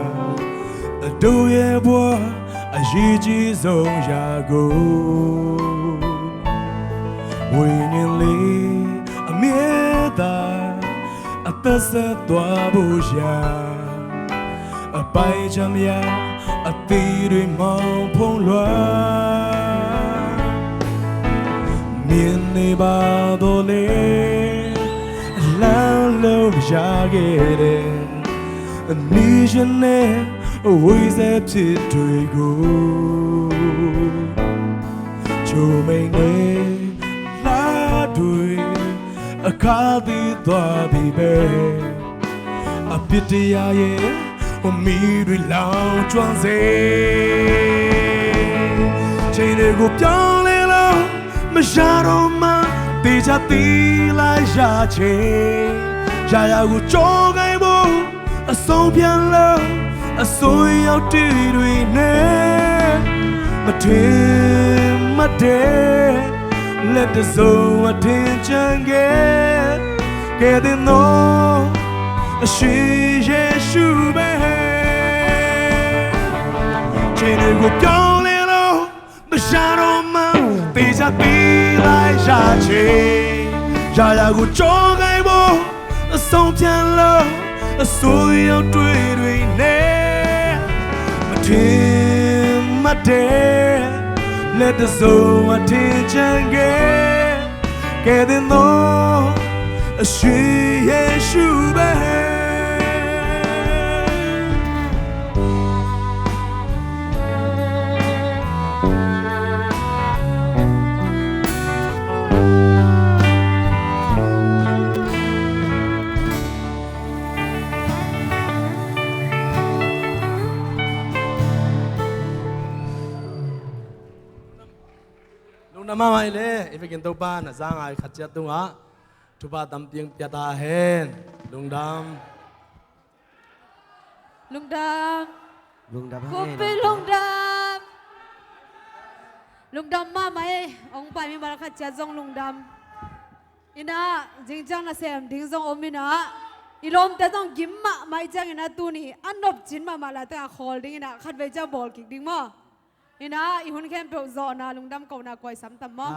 đâu ye bua ai chỉ dòng ya go vui nhìn li mía ta ta sẽ tua bu ya bay chăm ya ti đôi mong phong loa miền này bao đồ lệ la lâu ya gere ni jene oi ze ti tui go chu mei ne la dui a ka di twa bi be a pitia ye o mi ri lao chuan ze chei ne go pyang le lo ma sha ro ma ti cha ti lai ya che ya ya gu cho gai bo a song pian lo a soi ao ti dui ne ma thim ma de let the soul attention get in no a shi Giêsu bé trên đời cuộc cao lên đâu mà xa đâu mà ti ra ti lại ra chê ra là cuộc cho gai bố sông thiên lơ suối ao đuôi đuôi nè mà thiên mà đê let the soul attention get in no a shi Giêsu bé
nama mai le ifikin to pa na zang ai khat chat tunga thupa tam piang piata hen lungdam
kopi lungdam ma mai ong pa mi mal khat cha zong lungdam ina jingjang na sem ding zong omina ilom te zong gimma mai jang ina tu ni anop chin ma mala ta holding ina khat ve cha ball kick ding mo ina ihun kem pe zo na lungdam ko na koi sam tam mo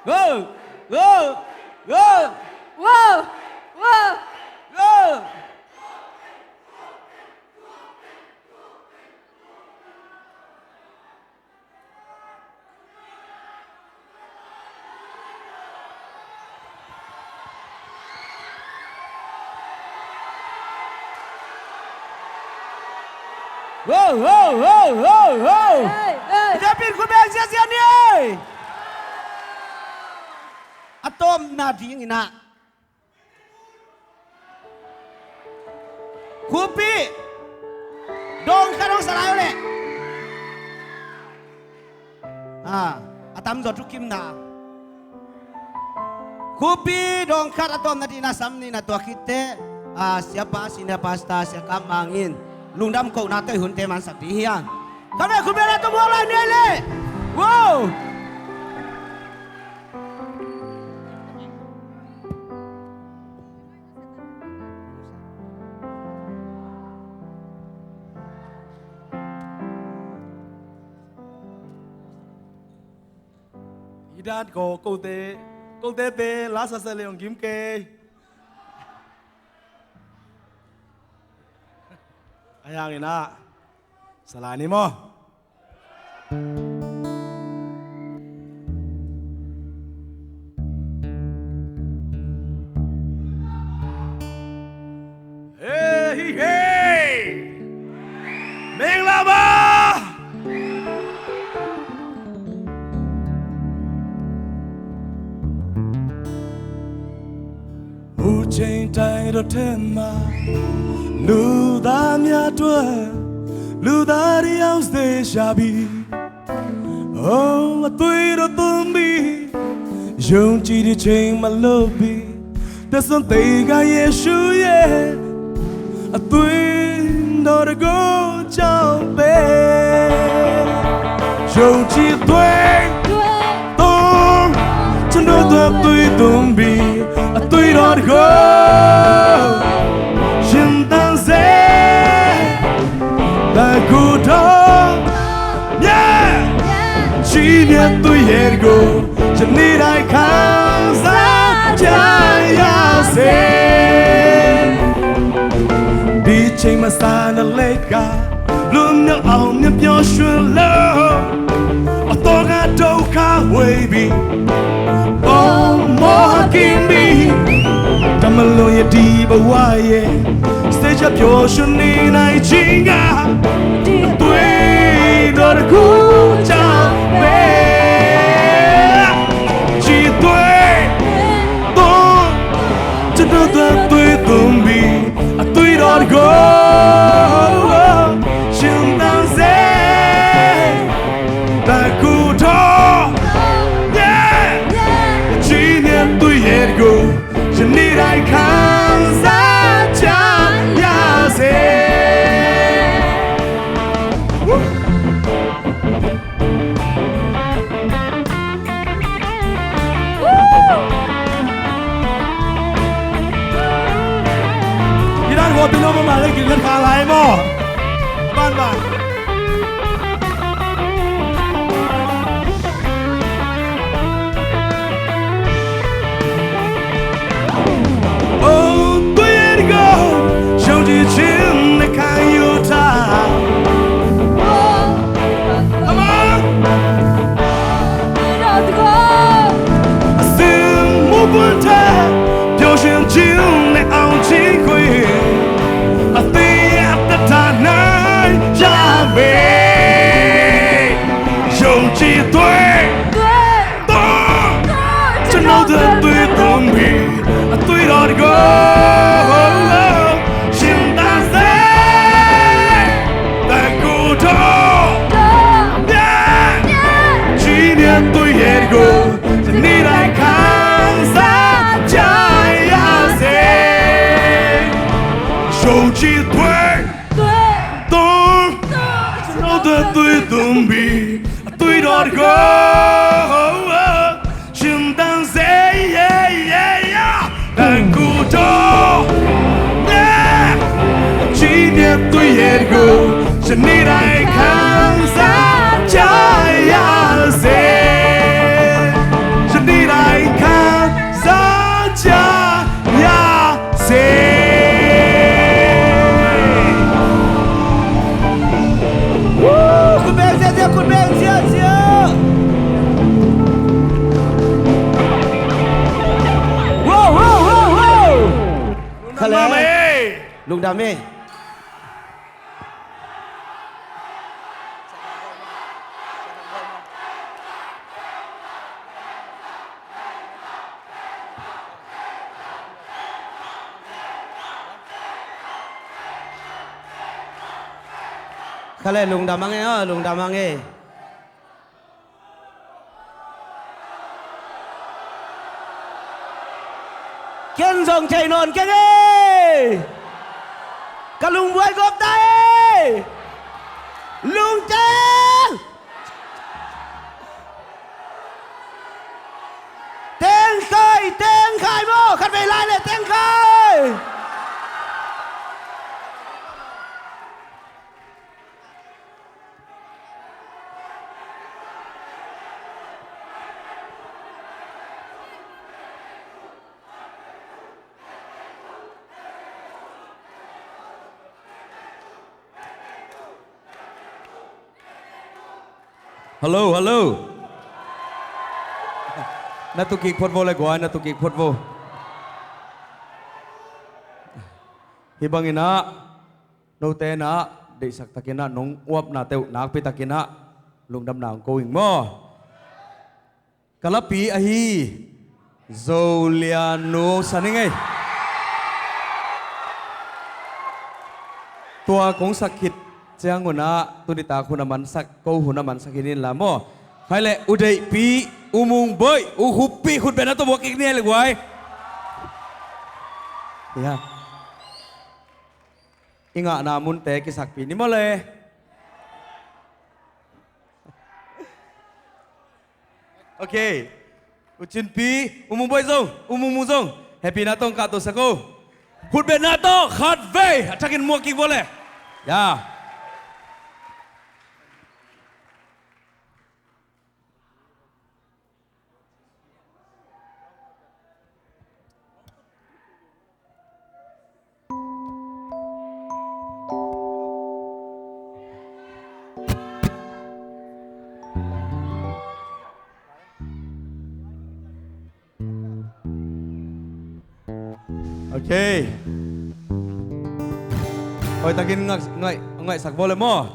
go go go
whoa whoa
go Whoa, whoa, whoa, whoa, whoa! Rapid kubeng siya ni! Atom na ding ina. Kupi! Dong karong salayo le. Atam zo tukim na. Kupi dong kar atom na dinasam ni na tuakite. Siapa sina pasta siya kamangin. Lungdam ko na to'y hunte man sa dihiyan. Kami, kumira ito buwala nile! Wow!
อีด้านก็กูเตเปลาสเสลียงกิมเกอายังอีนะสลายนี่มั้งเฮ้เฮ้เมงลาบาผู้เชิงใจรถเทมาလူသားများတွေ့လူသားတွေအောင်စေရှာပြီးအသွေးတော့သွန်းပြီးယုံကြည်တဲ့ချိန်မလို့ပြီးသက်စွန်သေးကယေရှုရဲ့အသွေးတော်တကိုကြောင့်ပဲယုံကြည်သွေးတော်ကျွန်တော်တို့သွေးသွန်းပြီးအသွေးတော်တကိုရှင်တန်စေတကူတော်မြတ်ကြီးမြတ်သူရဲ့ကိုယနေ့တိုင်းခံစားကြရစေဒီချိန်မှာစာနလေကလူမျိုးအောင်မြပျော်ရွှင်လို့အတော်ကဒုက္ခဝေးပြီးဘောမောကင်းပြီးတမလို့ရဒီဘဝရဲ့စတေးချပျော်ရွှင်နေနိုင်ခြင်းကတွေ့တော်တကူကြောင့်ပဲကြည်တွေ့တော့ကျွန်တော်တို့တွေ့သွန်ပြီးအတွေ့တော်တကူရှင်တန်စေတကူတော်ကြည်နေတွေ့ရဲ့ကိုယနေ့တိုင်းခံစားကြရစေဒီတော့ဘယ်လိုမှမလဲကိခါလိုက်မောပန်းပါฉันนี่ได้ข้างสาใจยาเสฉันนี่ได้ข้างสาใจยาเสคุณเบงเสียคุณเบงเสียว้าว
คะแนนลุงดาเม่kale lung damange lung damange kiên dòng chạy nồn kiên ơi cả lung vui góp tay lung chân tên khai mô khát về lại là tên khai
hello hello na tu kik phot vô lại gọi na tu kik phot vô hi bangina no te na de sak takina nong uap na teu nak pi takina lungdam nang ko ing mo kalapi ahi zoliano saningai tua kong sakit chiang nguna tunita khunaman sak ko hunaman sakinin la mo hai le udai pi umung boy uhupi khut bena to bokik ni le gwai ya inga namun te ki sak pi ni mo le okay uchin pi umung boy zong umung mu zong happy na tong ka to sako khut bena to khat ve atakin mo ki bole ya okay oi takin ngai sak bole mo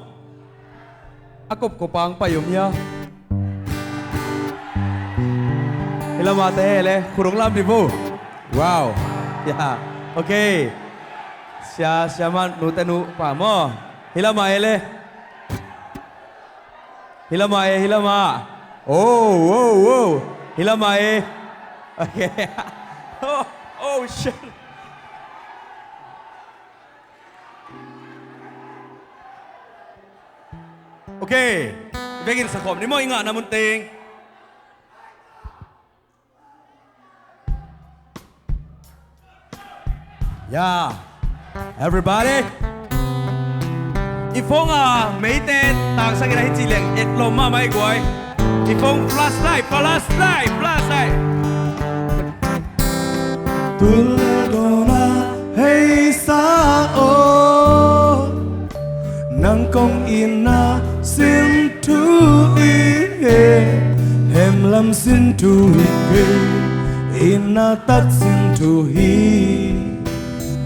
akop ko pang payum ya hilama te le khurung lam di bu wow ya okay sia man nu tanu pa mo hilama ele hilama oh hilama okay oh shit okay begin sa kom ni mo inga namun ting yeah everybody ifong mấy tên tang sang cái chi leng et lo ma mai goi ifong flashlight
Tuledona hey sao nang kong ina xin tu hem lam xin tu ina tắt xin tu hi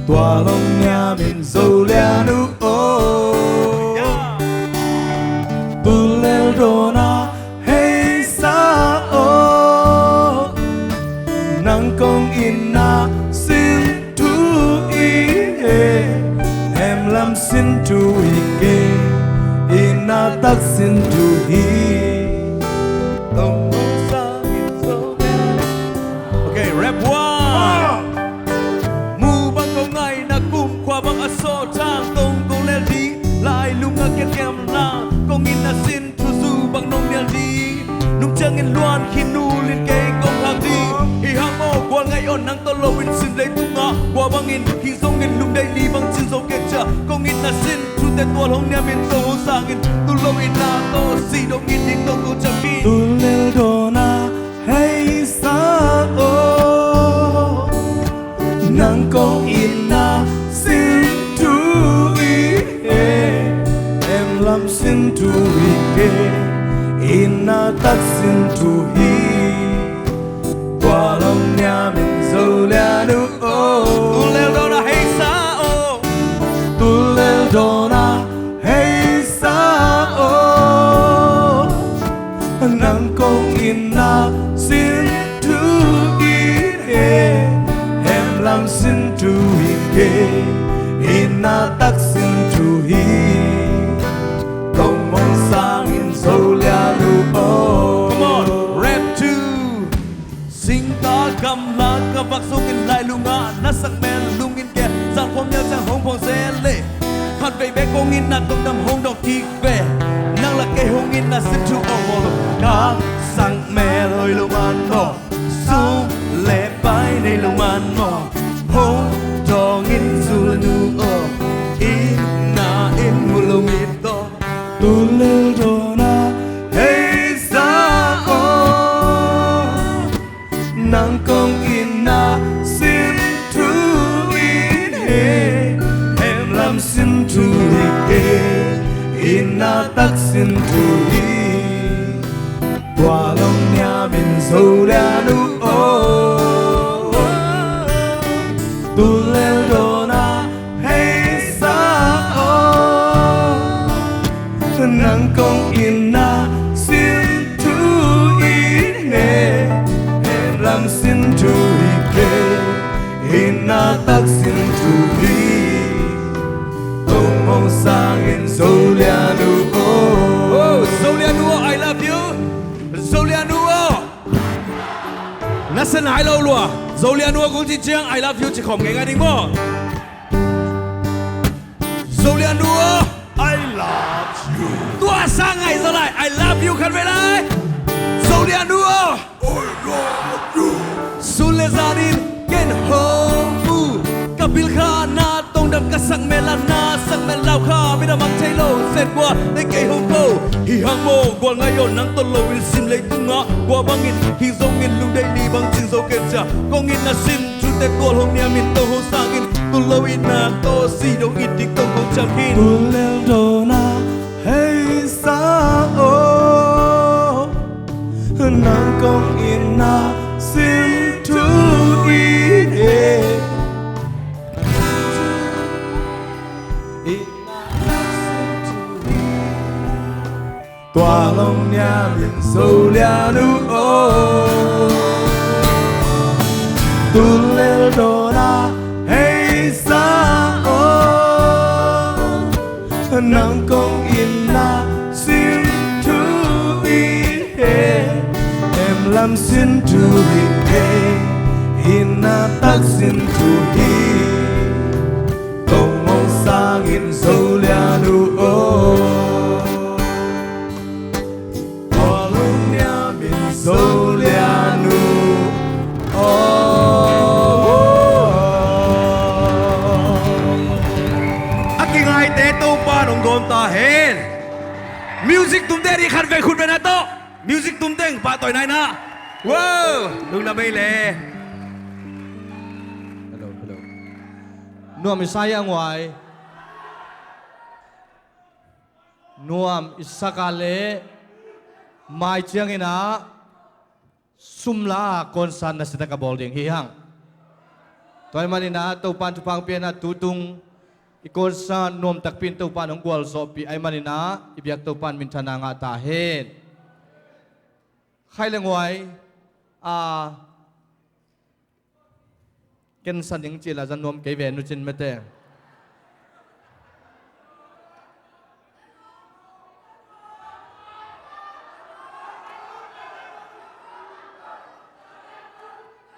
tua long nhà mình dâu lia nu o Tuledona hey sao nang kong ina xin tu em lam xin tu ina tắc xin tu
okay rap one mu bang ko ngai na kum kwa bang aso tang tong ko le di lai lunga ken kem na kong ina xin tu zu bang nong nel di nung chang en luan khin nu lin ke kong hang di hi hang mo kwa ngai on nang to lo win sin dei tu nga kwa bang in hi song in lung dei li bang chin zo ke cha kong ina xin tu te tua long nya min to sang in tu lo ina to si dong in ding to ko cha pi
Tuledona hey sao nang kong ina xin tu em lam xin tu ina tắc xin tu qua lòng nhà mình dâu lia nu o
Tuledona hey sao
Tuledona hey sao nang kong ina xin tu em lam xin tu ina tắc xin tu công mong sang in dâu lia nu o
come on rap two sing ta kam la ka vak song in lai lunga na sak men lung in ke sang phong nhau sang hong phong se le khat ve be kong in na tong dam hong dok tik ve nang la ke hong in na sin tu o mo ka sang me loi lu man mo su le pai nei lu man mo hong dong in su nu o in na in mu lu mi to
Tuledona hey sao nang kong ina xin tu em lam xin tu ina tắc xin tu nang kong ina xin thu ine he ram xin thu ike ina tak xin thu hi tông mong sang in Zolianu oh Zolianu I love you Zolianu Nasan hai lâu lùa Zolianu cũng chỉ chiang I love you chỉ không nghe ngay đi mò Zolianu I love you tua sang ngày giờ lại I love you khăn về lại Zolianu I love you Sule Zarin Ken Hofu Kabil Khana Tông đâm cả sang Melana sang Mel Lao Kha Bây giờ mặc chay lâu Xẹt qua Lấy cây hông câu Hi hàng mô Qua ngay yồn nắng tôn lâu In xin lấy tung ngõ Qua băng nghìn Hi dâu nghìn lưu đây đi bằng chừng dâu kênh trả Con nghìn là xin Chú tế tuol hôm nia min tô hô sang nghìn Tu lâu in na tô si đâu ít đi tông không chẳng hin Tu leo đồ na Hey sa o Nàng công in na Xin thu in e Tòa lòng nhà biển Zolianu Tu leo đồ na Hey sa o Nàng công in na Xin thu in e Em làm xin thu in e Ina tak xin thu hi Tông mong sang in Zolianu Walumnia min Zolianu Aking hai te tông pa nong gom ta hen Music tum te đi khăn về khut về na to Music tum teng pa tỏi này na Wow Lung na bay le
Nuam Isaya ngoài Nuam Isakale Mai chiang ina Sumla konsan na sita ka bolding hihang Toy manina to pan tupang piana tutung Ikonsan nuam takpin to pan ang gwal so pi ay manina Ibiyak to pan mintana nga tahin Khai lengway Ken san những chỉ là dân nuông cái về nu trên mê tè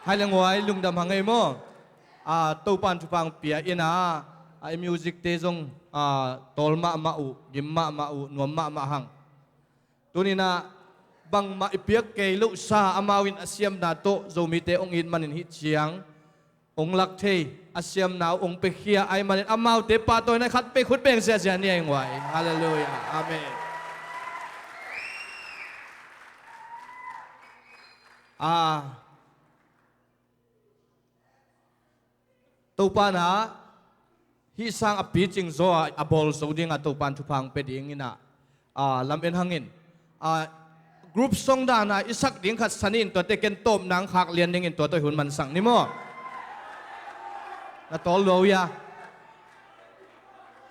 hai là ngoài lung đầm hàng ngày mò tàu pan chụp hàng bia ina music te zong tol ma u gim ma u nuam ma hang tunina bang ma ipiak kay lu sa amawin asyam na to zomi te ong in manin hit chiang Ông lạc thầy, Asiam nào ông pe khia ai mà amau te pa tôi này khát pe khut beng sia sia ni ai ngoài. Hallelujah. Amen. Tàu pan ha hi sang api ching zo abol so ding tàu pan thupang pe ding ina lam en hangin group song da na isak ding khat sanin to te ken tom nang khak lian ding in to tôi hun man sang ni mo na tol lo ya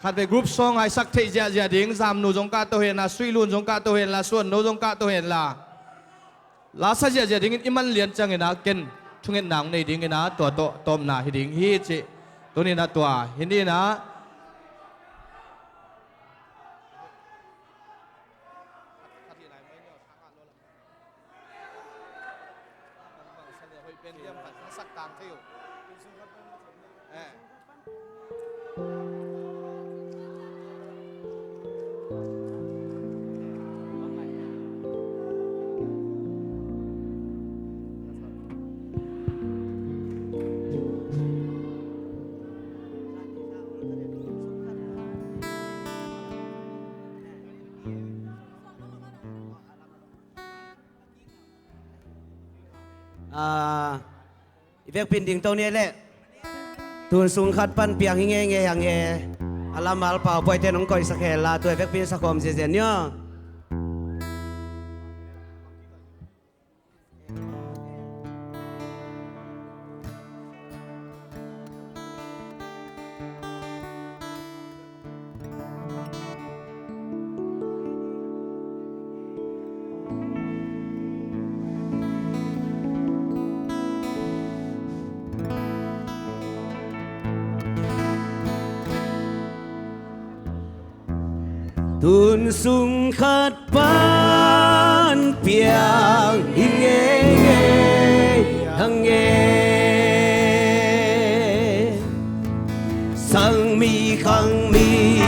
khát về group song ai sắc thầy dạ dạ tiếng giảm nô giống ca tô hiền là suy luôn giống ca tô hiền là xuân nô giống ca tô hiền là lá sa dạ dạ tiếng iman liền chẳng người nào ken chung người nào này tiếng người nào tua to tom na hi tiếng hi chị tôi nên là tua hindi na
Ivek pinding tau ni le tun sung khat pan piang hinge nge yang nge alam al pau poi te nong koi sakela tu ivek pin sakom je zen yo
tuôn sung khát ban piang nghe nghe hằng nghe sang mi khang mi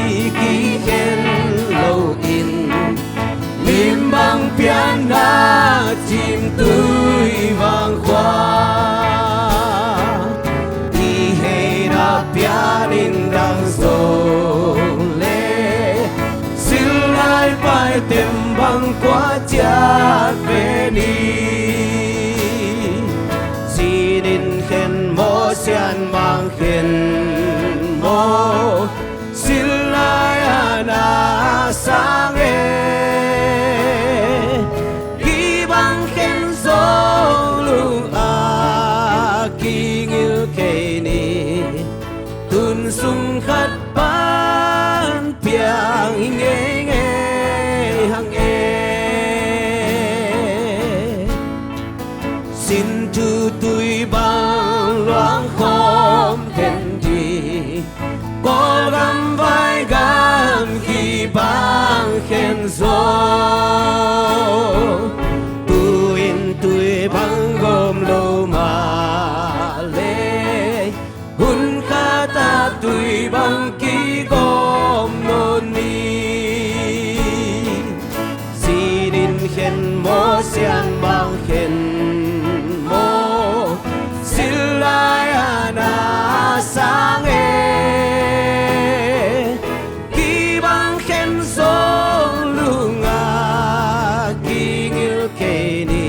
ký khen lâu in mim bang piano chim tươi vàng hoa đi hay ra pianin đang sông lê xin lại bay tìm băng qua chát về đi xin in khen mô xian mang khen mô xin lại ana sang sung khát ban piang nghe nghe hằng nghe xin tu tui bang loang khom khen đi có gam vai gam khi bang khen gió tui bang gom lâu mà lê hun khát ta tui bang ki gom non ni si din khen mo sian bang khen mo silai ana sang ki bang khen song lunga ki ngil ke ni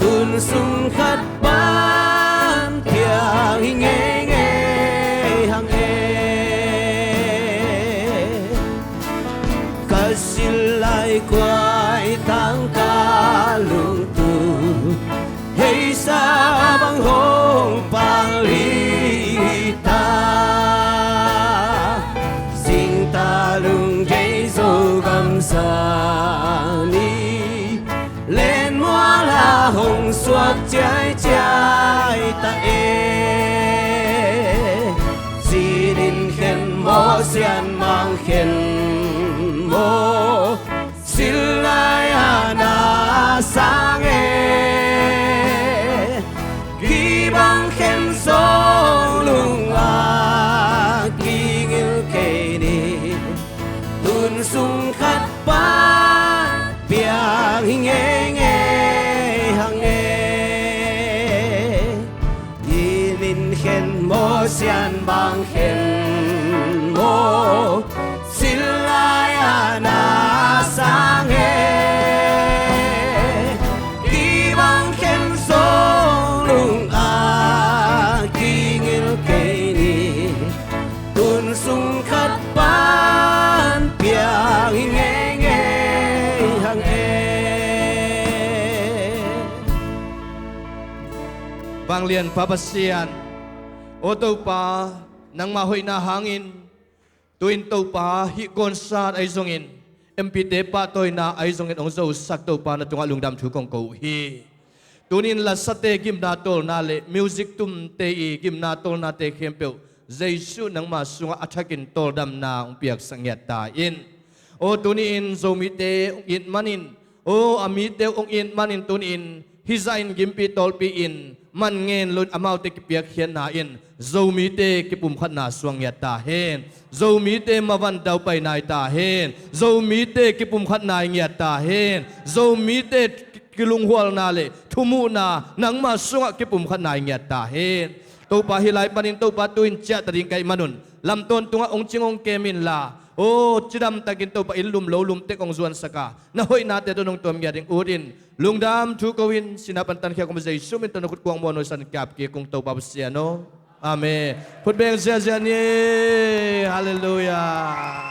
tun sung khát ban piang nghe lại quay tháng ca lung tu hay sa băng hồng băng ly ta xin ta lung gây dâu gầm sa ni lên mua là hồng suốt trái trái ta xin in khen mô xian mang khen mô silai ana sang khi bang khen song lung ki ngil ke ni tun sung khát ban piang nghe nghe hằng nghe in khen mo xian bang khen mo silai ana sang ki bang khen song lung ki ngil ke ni tun sung khát ban piang nghe nghe hằng
vang liền Papa Sian ô tô pa nang ma hoi na hangin tuin to pa hi kon sat ai zongin MPT pa toy na ai zongin ong zo sak to pa na tunga lungdam thu kong ko hi tunin la sate kim na tol na le music tum te i kim na tol na te khempeu Jesu nang ma sunga athakin tol dam na ong piak sangyat ta in o tunin zo mi te ong in manin o ami te ong in manin tunin hizain gimpi tol pi in man ngen lun amau te ki piak hian na in zo mi te ki pum khat na suang ya ta hen zo mi te ma van dau pai nai ta hen zo mi te ki pum khat nai ngia ta hen zo mi te ki lung hual na le thumu na nang ma sunga ki pum khat nai ngia ta hen to pa hi lai panin to pa tuin cha ta ding kai manun lam ton tunga ong chingong kemin la o chidam takin to pa ilum lo lum tek ong zuan saka na hoi na te donong tom ya ding urin lungdam thu kawin sinapantan kya kumazay sumin tanukut kuang mono san kap ki kung to pa siya no amen put bang siya ni hallelujah